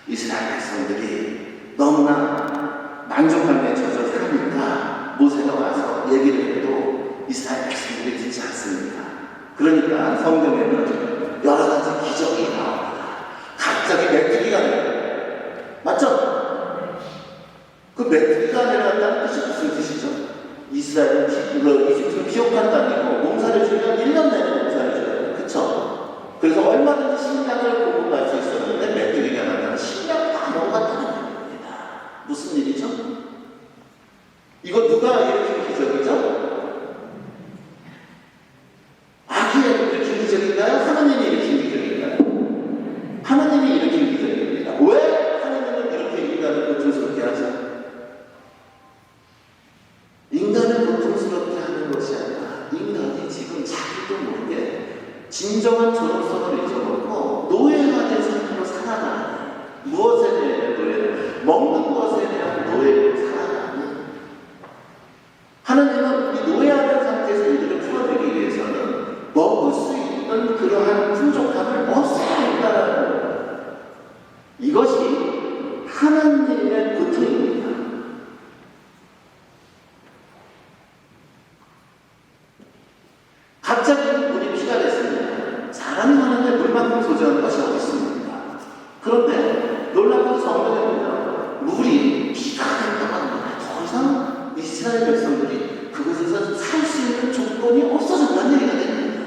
이스라엘 백성들이 너무나 만족감에 젖어 사니까 모세가 와서 얘기를 해도 이스라엘 백성들이 듣지 않습니다. 그러니까 성경에는 여러 가지 기적이 나옵니다. 갑자기 메뚜기가 내려요. 맞죠? 그 메뚜기가 내려간다는 뜻이 무슨 뜻이죠? 이스라엘은 이집트를 기업한 다니고 농사를 주면 1년 내내 농사를 줘요. 그쵸? 그래서 얼마든지 식량을 공급할 수 있었는데 메뚜기가 나타나 식량을 다 먹어갔다는 얘기입니다. 무슨 일이죠? 이거 누가 일으킨 기적이죠? 악이 일으킨 기적인가요? 하나님이 일으킨 기적인가요? 하나님이 일으킨 기적입니다. 왜 하나님은 이렇게 인간을 고통스럽게 하죠? 인간을 고통스럽게 하는 것이 아니라 인간이 지금 자기도 모르게 진정한 존엄성을 잊어버리고 노예가 된 상태로 살아가는, 무엇에 대한 노예? 먹는 것에 대한 노예로 살아가는, 하나님은 이 노예하는 상태에서 이들을 풀어내기 위해서는 먹을 수 있는 그러한 풍족함을 없애야 한다는 거예요. 이것이 하나님의 고통입니다. 갑자기 물이 피가 됐습니다. 사람이 하는데 물만큼 소중한 것이 어디 있습니까? 그런데 놀랍게도 성경입니다. 물이 피가 된다고 하는 거예요. 더 이상 이스라엘 백성들이 그곳에서 살 수 있는 조건이 없어졌다는 얘기가 됩니다.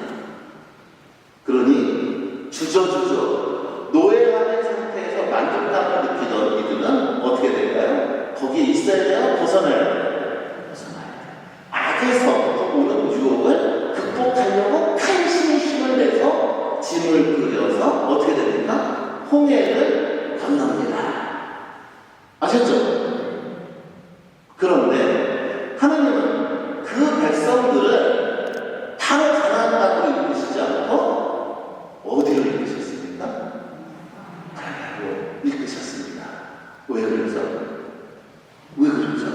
그러니 주저주저 노예하는 상태에서 만족감을 느끼던 이들은 어떻게 될까요? 거기에 있어야 돼요? 벗어나야 돼요? 벗어나야 돼요. 악에서부터 오는 유혹을 극복하려고 간신히 힘을 내서 짐을 끌어서 어떻게 됩니까? 홍해를 건넙니다. 아셨죠? 그런데 하나님은 그 백성들을 바로 가나안 땅으로 이끄시지 않고 어디로 이끄셨습니까? 가나안으로 이끄셨습니다. 왜 그러죠? 왜 그러죠?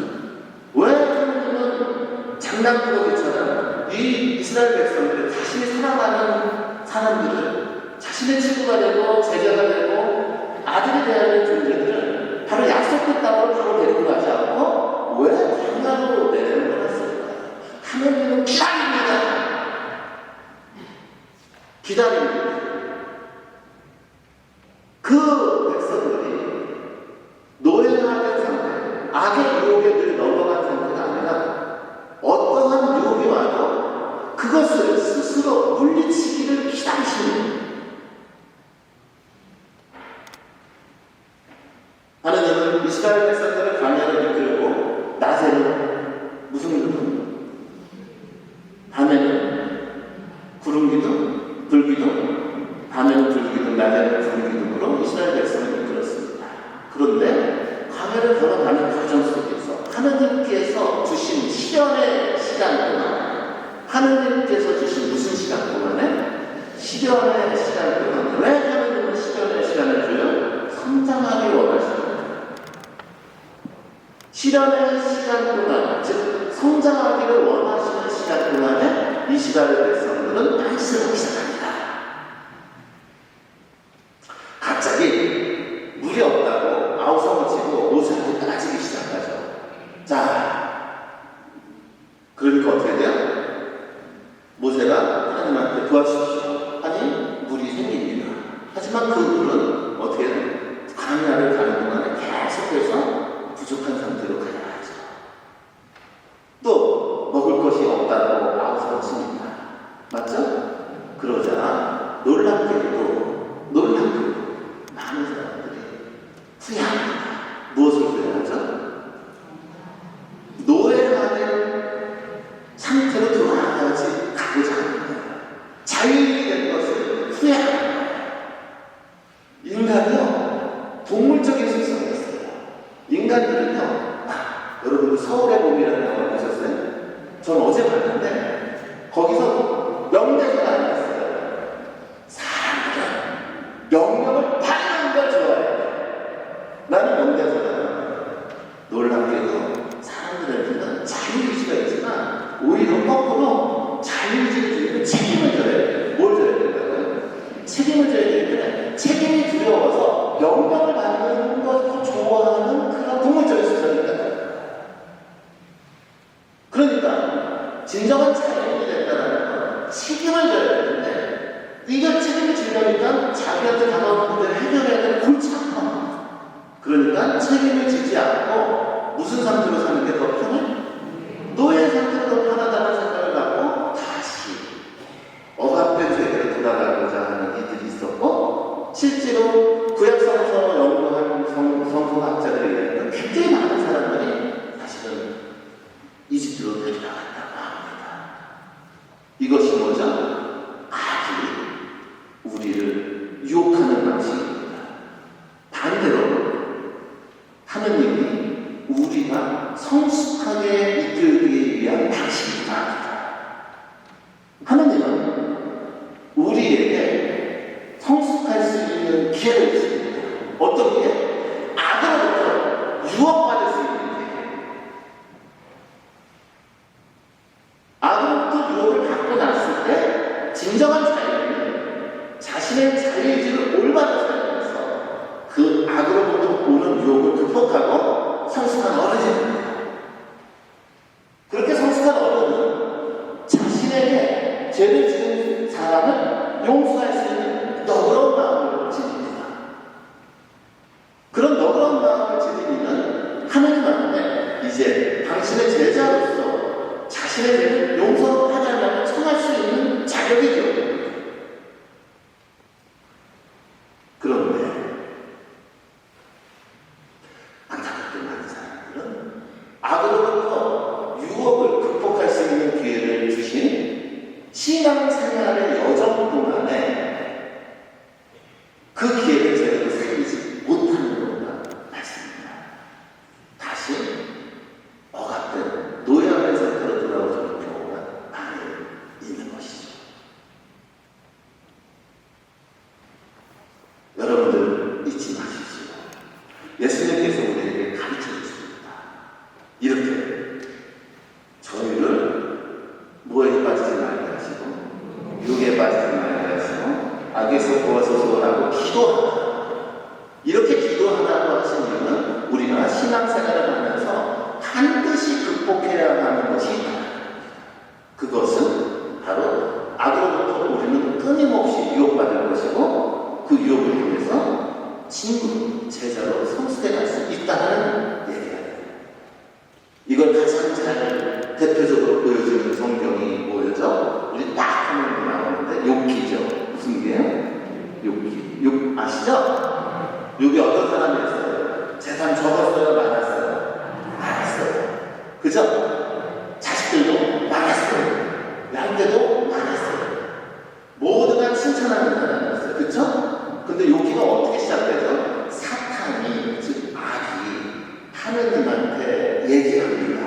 왜 하나님은 장난꾸러기처럼 이 이스라엘 백성들이 자신이 사랑하는 사람들을 자신의 친구가 되고 제자가 되고 아들이 되어야 하는 존재들을 바로 약속된 땅으로 바로 데리고 가지 않고 왜 광야로 내려놓았을까? 하나님은 기다립니다. 기다립니다. 그 백성들이 노예하는 상태, 악의 유혹에 늘 넘어간 상태가 아니라 어떠한 유혹이 와도 그것을 스스로 물리치기를 기다리시는 하나님은 이스라엘 백성들을 광야로 이끌고 낮에는 무슨 기둥? 밤에는 구름 기둥, 불 기둥, 밤에는 불 기둥, 낮에는 불 기둥으로 이스라엘 백성을 이끌었습니다. 그런데 광야를 걸어가는 과정 속에서 하나님께서 주신 시련의 시간 동안, 하나님께서 주신 무슨 시간 동안에? 시련의 시간 동안. 왜 하나님은 시련의 시간을 줘요? 성장하기 원하십니다. 시련의 시간 동안, 즉 성장하기를 원하시는 시간 동안에 이스라엘 백성들은 안쓰러기 시작합니다. 갑자기 물이 없다고 아우성을 치고 모세한테 따지기 시작하죠. 자, 그러니까 어떻게 돼요? 모세가 하나님한테 도와주십시오. 아니, 물이 생깁니다. 하지만 그 물은 어떻게 해요? 광야를 가는 동안에 계속해서 부족한 상태로 가야 하죠. 또 먹을 것이 없다고 아우성을 칩니다. 맞죠? 그러자 놀랍게도 많은 사람들이 후회합니다. 무엇을 후회하죠? 노예하는 상태로 돌아가지 가고자 합니다. 자유인이 된 것을 후회합니다. 인간이요, 동물적인 속성이 있어요. 인간들은요, 여러분 서울의 봄이라는 영화 보셨어요? 전 어제 봤는데 거기서 명대사가 아니었어요. 사람들은 명령을 받는 걸 좋아해요. 나는 명대사가 놀랍게도 사람들한테는 자유의지가 있지만 오히려 거꾸로 자유의지를 책임을 져야 돼요. 뭘 져야 된다고요? 책임을 져야 되는데 책임이 두려워서 명령을 받는 것을 좋아하는 그런 동물적인 속성입니다. 그러니까 진정한 자유인이 된다는 건 책임을 져야 되는데 이걸 책임을 지려니까 자기한테 다가오는 문제를 해결해야 되는 골치 아파. 그러니까 책임을 지지 않고 무슨 상태로 사는 게 더 편해? 노예 상태로 더 편하다는 생각을 갖고 다시 억압된 세계로 돌아가고자 하는 이들이 있었고, 실제로 구약성서 연구한 성서학자들에 의하면 굉장히 많은 사람들이 사실은 이집트로 데려갔다고 합니다. 이것이 뭐죠? 악이 우리를 유혹하는 방식입니다. 반대로 하느님이 우리가 성숙하게 이끌기 위한 방식이기도 합니다. 하느님은 우리에게 성숙할 수 있는 기회를 주십니다. 어떤 기회? 악으로부터 유혹받을 수 있는 기회. 악으로부터 유혹을 받고 났을 때 진정한 자유는 자신의 자유의지를 올바로 사용해서 그 악으로부터 오는 유혹을 극복하고 성숙한 어른입니다. 그렇게 성숙한 어른은 자신에게 죄를 지은 사람을 용서할 수 있는 너그러운 마음을 지닙니다. 그런 너그러운 마음을 지니는 하나님 앞에 이제 당신의 제자로서 자신의 죄를 용서하달라고 청할 수 있는 자격이죠. 그런데 안타깝게 많은 사람들은 악으로부터 유혹을 극복할 수 있는 기회를 주신 신앙생활의 여정 동안에 그 기회를 제대로 살리지 못하는 것과 같습니다. 다시 억압된 노예의 상태로 돌아오는 경우가 많이 있는 것이죠. 여러분들 잊지 마십시오. 예수님께서 우리에게 가르쳐 주십니다. 이렇게 저희를 뭐에 빠지지 기도하라. 이렇게 기도하라고 하신 이유는 우리가 신앙생활을 하면서 반드시 극복해야 하는 것이 있다. 그것은 바로 악으로부터 우리는 끊임없이 유혹받을 것이고 그 유혹을 통해서 친구, 제자로 성숙해 갈 수 있다는 얘기예요. 이걸 가장 잘 대표적으로 보여주는 성경이 뭐였죠? 우리 딱 하면 나오는데 욥기죠. 무슨 게요? 욥기. 아시죠? 욥이 어떤 사람이었어요? 재산 적었어요? 많았어요? 많았어요. 그죠? 자식들도 많았어요. 양대도 많았어요. 모두가 칭찬하는 사람이었어요. 그쵸? 근데 욥기가 어떻게 시작되죠? 사탄이, 즉 악이 하느님한테 얘기합니다.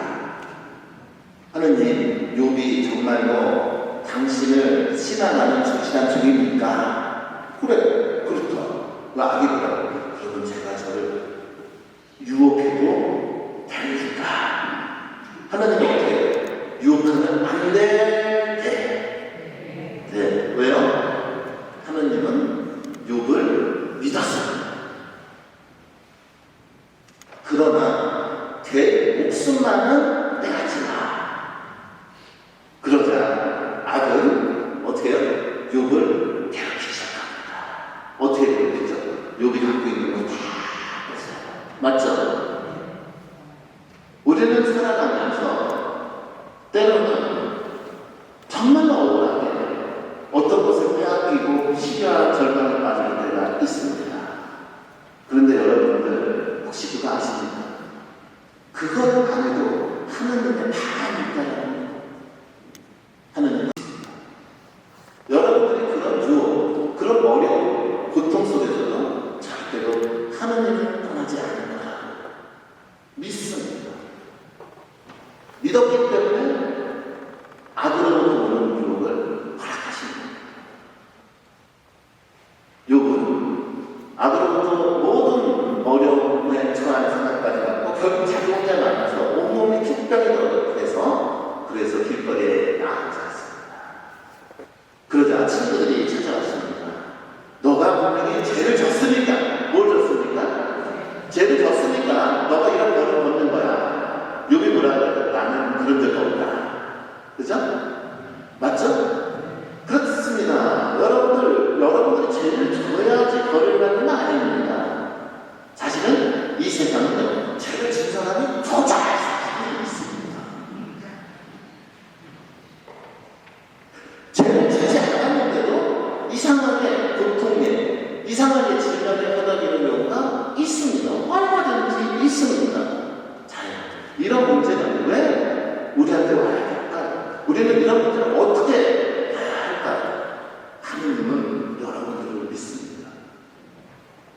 하느님, 욥이 정말로 당신을 신앙하는 신앙 중입니까? 그래, 그렇다. 그 악이 그러라고. 그러면 제가 저를 유혹해도 됩니까? 하나님이 어떻게 해요? 유혹하면 안 돼. 네. 왜요? 하나님은 욥을 믿었습니다. 그러나 내 목숨만은 빼앗지마. 그러자 악은 어떻게 해요? 욥을 괴롭히기 시작합니다. 어떻게 괴롭히죠? 욥이 갖고 있는 거 다 뺏어요. 맞죠? 우리는 살아가면서 때로는 정말로 억울하게 어떤 것을 빼앗기고 시기와 절망에 빠질 때가 있습니다. 그런데 여러분들 혹시 그거 아십니까? 그걸 안에도 하느님의 바람이 있다는 거. 하느님 있습니다. 여러분들이 그런 유혹, 그런 어려움, 고통 속에서도 절대로 하느님을 떠나지 않을 거라고 믿습니다. 믿었기 때문에 악으로부터 오는 유혹을 허락하십니다. 욥은 악으로부터 모든 어려움에 처한 생각까지 갖고 결국 자기 혼자 만나서 온몸이 핏병이 돼서 그래서 길거리에 나앉았습니다. 그러자 친구들이 찾아왔습니다. 너가 분명히 죄를 졌으니까. 뭘 졌습니까? 죄를 졌으니까 너가 이런 벌을 받는 거야. 욥이 뭐라 그래요? 나는 그런 적 없다. 그죠? 맞죠? 그렇습니다. 여러분들이 죄를 져야지 벌을 받는 거 아닙니다. 사실은 이 세상은 죄를 진 사람이 더 잘할 수 있습니다. 죄를 지지 않았는데도 이상하게 고통에, 이상하게 질병에 허덕이는 경우가 있습니다. 얼마든지 있습니다. 자, 이런 문제는 왜 우리한테 와야 될까요? 우리는 이런 문제를 어떻게 해야 할까요? 하느님은 여러분들을 믿습니다.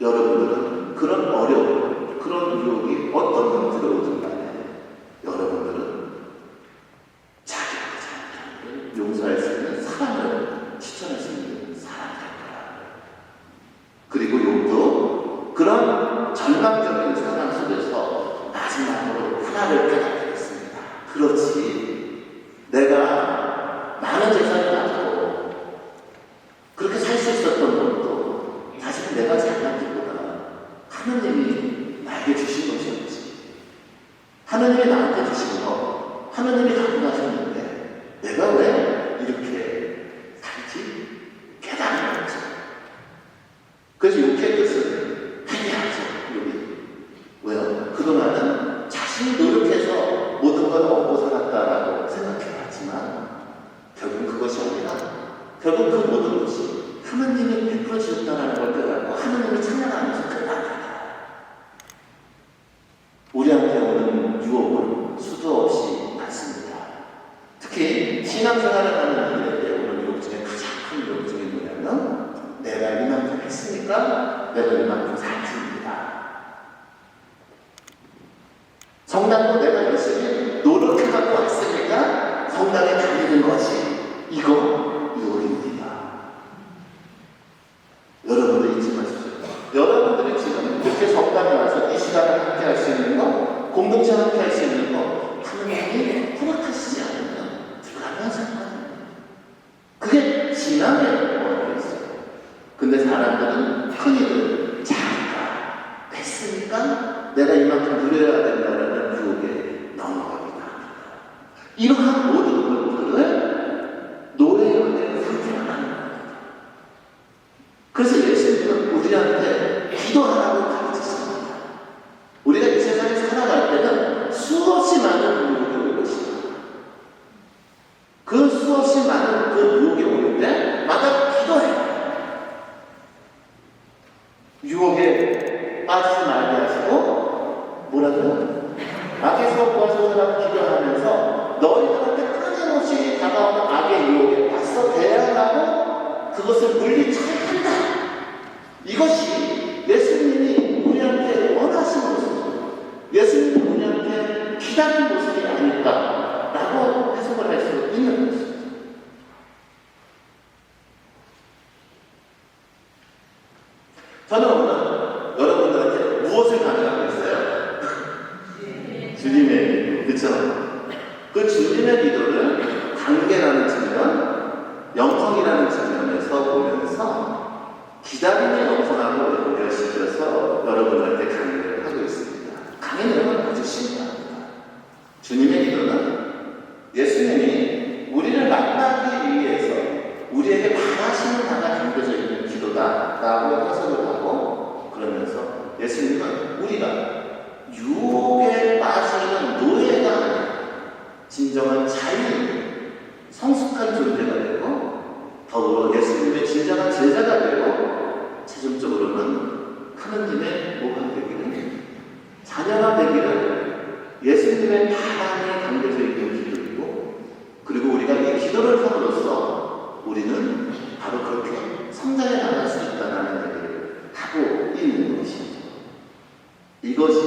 여러분들은 그런 어려움, 그런 유혹이 어떤 형태로 오든 간에 여러분들은 자기가 잘못한 일을 용서할 수 있는 사랑을 실천할 수 있는 사람이 될 거야. 그리고 욥도 그런 절망적인 상황 속에서 마지막으로 하나를 깨닫게 됐습니다. 그렇지, 내가 많은 재산을 가지고 그렇게 살 수 있었던 것도 사실 내가 잘났기보다 하느님이 나에게 주신 것이었지. 하느님이 나한테 주신 거, 하느님이 갖고 가셨는데 내가 왜 이렇게 살지? 깨달은 거죠. 그래서 욕의 뜻은 회개하죠. 왜요? 그동안은 자신이 노력해서 모든 걸 얻고 살았다라고 생각해봤지만 결국 그것이 아니라 결국 그 모든 것이 하느님이 베풀어 주셨다는 걸 깨닫고 하느님을 찬양하면서 끝납니다. 우리한테 오는 유혹은 수도 없이 많습니다. 특히 신앙생활을 하는 분들에게 오는 유혹 중에 가장 큰 유혹 중에 뭐냐면 내가 이만큼 했으니까 내가 이만큼 살았습니다. 성당도 내가 열심히 노력해갖고 왔으니까 성당에 다니는 것이 이거 유혹입니다. 여러분들 잊지 마십시오. 여러분들이 지금 이렇게 성당에 와서 이 시간을 함께 할 수 있는 거, 공동체 함께 할 수 있는 거 하느님이 허락하시지 않으면 들어가면 상관입니다. 그게 신앙의 원리가 있어요. 근데 사람들은 흔히들 이러한 모든 것들을 노예의 상태가 하는 거예요. 그래서 예수님은 우리한테 기도하라고 가르치십니다. 우리가 이 세상에 살아갈 때는 수없이 많은 유혹이 올 것입니다. 그 수없이 많은 그 유혹이 올 때마다 기도해요. 유혹에 빠지지 말게 하시고 뭐라고요? 악에서 구하소서라고 기도하면서 너희들한테 끊임없이 다가오는 악의 유혹에 맞서 대항하고 그것을 물리쳐야 한다. 이것이 예수님이 우리한테 원하시는 모습입니다. 예수님이 우리한테 기다리는 모습이 아닐까라고 해석을 할 수 있는 것입니다. 저는 오늘 여러분들한테 무엇을 강요하고 있어요? 주님의 기도. 그렇죠? 그 주님의 기도를 관계라는 측면, 영성이라는 측면에서 보면서 기다림의 영성하고 연결시켜서 여러분들한테 강의를 하고 있습니다. 강의는 아주 심플합니다. 주님의 기도는 예수님이 우리를 만나기 위해서 우리에게 바라시는 바가 담겨져 있는 기도다라고 해석을 하고, 그러면서 예수님은 우리가 유혹에 빠지는 노예가 아니라 진정한 자유인 성숙한 존재가 되고, 더불어 예수님의 진정한 제자가 되고, 최종적으로는 하느님의 모가 되기를, 자녀가 되기를 예수님의 바람에 담겨져 있는 기도이고, 그리고 우리가 이 기도를 함으로써 우리는 바로 그렇게 성장해 나갈 수 있다는 얘기를 하고 있는 것이죠. 이것이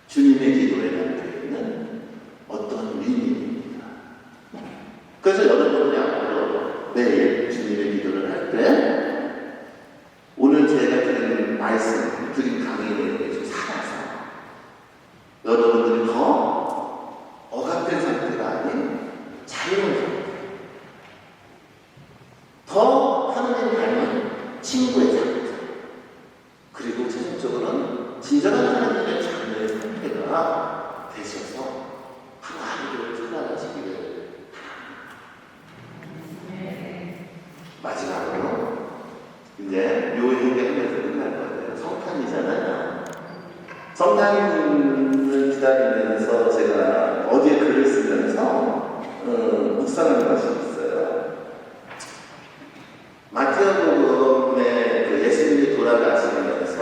주님의 기도에 담겨 있는 어떤 의미입니다. 그래서 여러분들이 앞으로 내일 주님의 기도를 할 때 오늘 제가 드린 말씀, 드린 강의 내용에 좀 살아서 여러분들이 더 억압된 상태가 아닌 자유로운 상태, 더 하느님 닮은 친구의 상태, 그리고 최종적으로는 진정한 하나님의 자녀의 상태가 되셔서 하나님을 찾아가시기를 마지막으로 이제 요 얘기하면서 끝날 거예요. 성탄이잖아요. 성탄을 기다리면서 제가 어디에 글을 쓰면서 묵상한 것이 있어요. 마태복음에 그 예수님이 돌아가시면서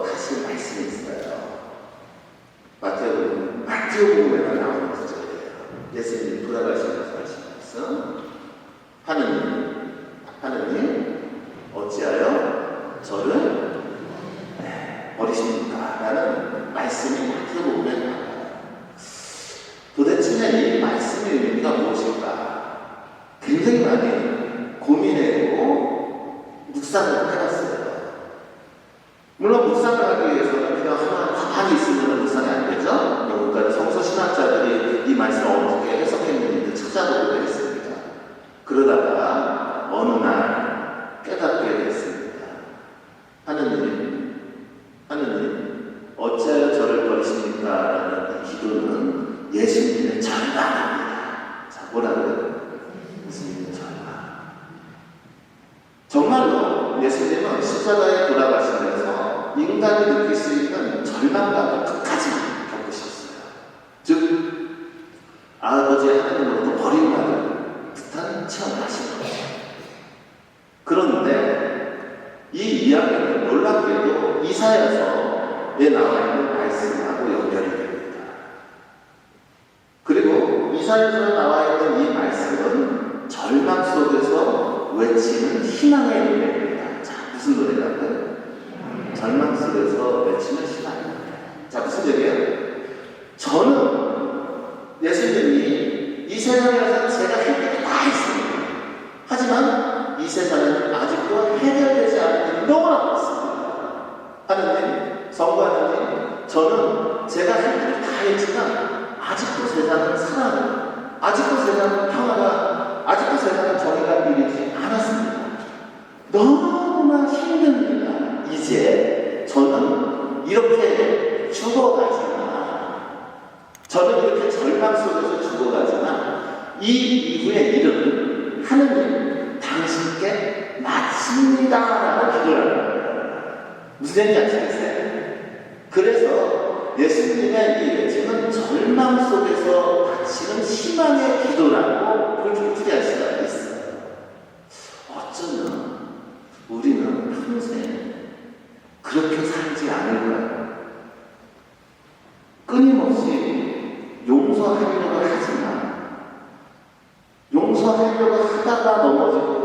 하신 말씀이 있어요. 마태복음에만 나오는 구절이에요. 예수님이 돌아가시면서 하신 말씀. 하느님 어찌하여 저를 버리십니까? 라는 말씀이 마태복음에 나와요. 도대체 이 말씀의 의미가 무엇일까? 굉장히 많이 고민해보고 묵상을 해봤어요. 물론 묵상을 하기 위해서는 그냥 가만히 있으면 묵상이 안 되죠. 그러니까 성서 신학자들이 이 말씀을 어떻게 해석했는지 찾아보고 했습니다. 그러다가 어느 날 깨닫게 됐습니다. 하느님 어찌하여 저를 버리십니까? 라는 이 기도는 예수님의 절망입니다. 자, 뭐라고요? 예수님의 절망. 정말로 예수님은 십자가에 돌아가시면서 인간이 느낄 수 있는 절망감을 끝까지 겪으셨어요. 즉 아버지 하나님으로부터 버림받은 듯한 체험을 하신 거예요. 그런데 이 이야기는 놀랍게도 이사야서에 나와 있는 말씀하고 연결이 됩니다. 그리고 이사야서에 나와 있는 이 말씀은 절망 속에서 외치는 희망의 노래입니다. 자, 무슨 노래라고요? 절망 속에서 외치는 희망입니다. 자, 무슨 얘기예요? 저는 예수님이 이 세상에서 제가 할 일이 다 있습니다. 하지만 이 세상에는 아직도 해결되지 않은 일이 너무나 많습니다. 하느님, 성부 하느님, 저는 제가 할 일을 다 했지만 아직도 세상은 살아나고, 아직도 세상은 평화가, 아직도 세상은 정의가 이루지 않았습니다. 너무나 힘듭니다. 이제 저는 이렇게 죽어가지만 절망 속에서 죽어가지만 이 이후의 일은 하느님 당신께 마칩니다라는 기도를 합니다. 무슨 얘기인지 아시겠어요? 그래서 예수님의 이 외침은 절망 속에서 바치는 희망의 기도라고 그렇게 풀이할 수가 있어요. 어쩌면 우리는 평생 그렇게 살지 않을까요? 끊임없이 용서하려고 하지만 용서하려고 하다가 넘어지고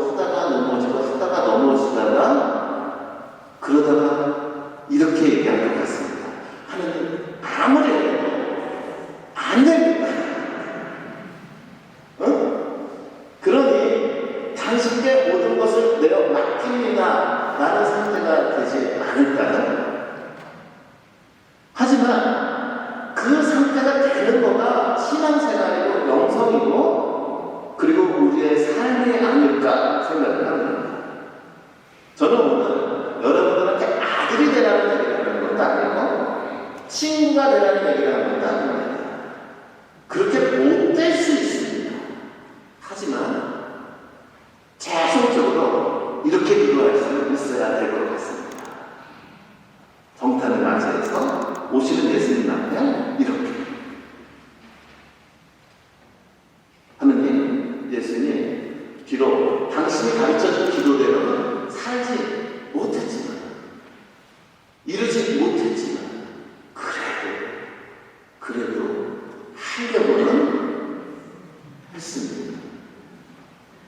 그러다가 이렇게 얘기할 것 같습니다. 하나님 아무리 해도 안 됩니다. 그러니 당신께 모든 것을 내어 맡깁니다 라는 상태가 되지 않을까요? 하지만 그 상태가 되는 거가 신앙생활이고 영성이고 그리고 우리의 삶이 아닐까 생각을 합니다. 저는 오늘 여러분들한테 아들이 되라는 얘기를 하는 것도 아니고 친구가 되라는 얘기를 하는 것도 아닙니다. 그렇게 못 될 수 있습니다. 하지만 계속적으로 이렇게 기도할 수 있어야 될 것 같습니다. 성탄을 맞이해서 오시는 예수님 앞에 이렇게 하느님, 예수님, 비록 당신이 가르쳐준 기도대로는 살지 못했지만, 이루지 못했지만, 그래도 하려고는 했습니다.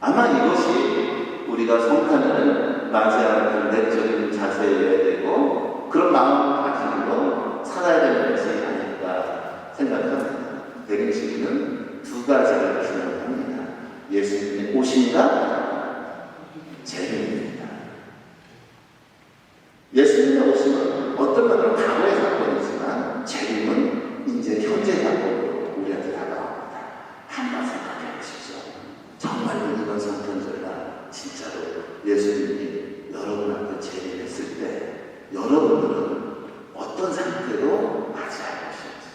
아마 이것이 우리가 성탄을 맞이하는 내적인 자세여야 되고 그런 마음을 가지고 살아야 되는 것이 아닐까 생각합니다. 내리시기는 두 가지를 기억합니다. 예수님의 오심과 재림입니다. 예수님의 오심은 어떤 면으로 과거의 사건이지만 재림은 이제 현재 사건으로 우리한테 다가옵니다. 한번 생각해 보십시오. 정말로 이번 성탄절날 진짜로 예수님이 여러분 앞에 재림했을 때 여러분들은 어떤 상태로 맞이할 것인지.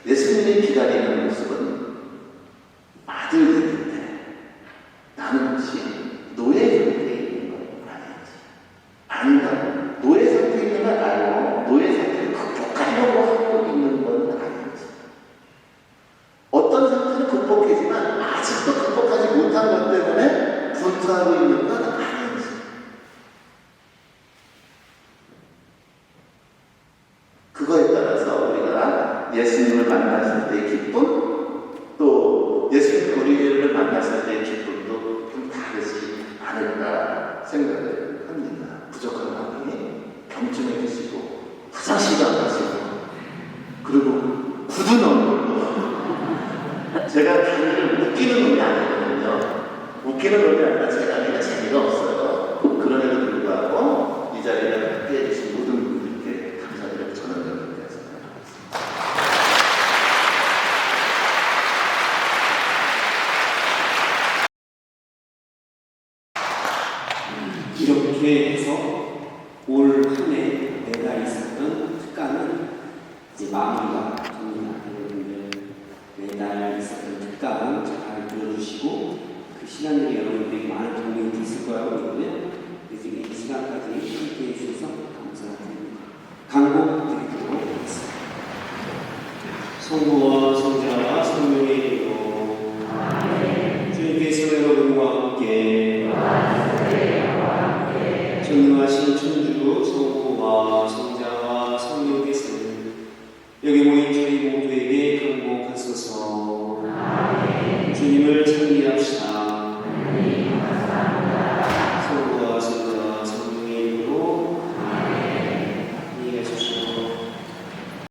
예수님이 기다리는 모습은 아들들인데 나는 혹시 노예 상태에 있는 건 아닌지, 아닌가 노예 상태에 있는 건 알고 노예 상태를 극복하려고 하고 있는 건 아닌지, 어떤 상태는 극복하지만 아직도 극복하지 못한 것 때문에 분투하고 있는 건 아닌지. 그거에 따라서 우리가 예수님을 만났을 때의 기쁨, 또 예수님이 우리를 만났을 때의 기쁨도 좀 다르지 않을까 생각을 합니다. 부족한 마음이 병증해 계시고 화장실도 안 가시고 그리고 굳은 얼굴로 제가 다리를 웃기는 놈이 아니거든요. 웃기는 놈이 아니라 제가 그냥 재미가 없어요. 그럼에도 불구하고 이 자리에 함께 해주신 모든 분들께 감사드리고 전원적으로 생각하고 있습니다. 이렇게 해서 올 한 해 내가 있었던 특강은 이제 마무리가 됩니다. 여러분들 매달 있었던 특강 잘 들어주시고 그 시간들이 여러분들이 많은 도움이 있을 거라고 믿고요. 이 시간까지 함께 해주셔서 감사드립니다. 광고 드리도록 하겠습니다. 성부와 성자와 성령의 이름으로 주님께서 여러분과 함께 전능하신 천주 성부와 성자와 성령께서는 여기 모인 저희 모두에게 강복하소서. 주님을 찬미합시다.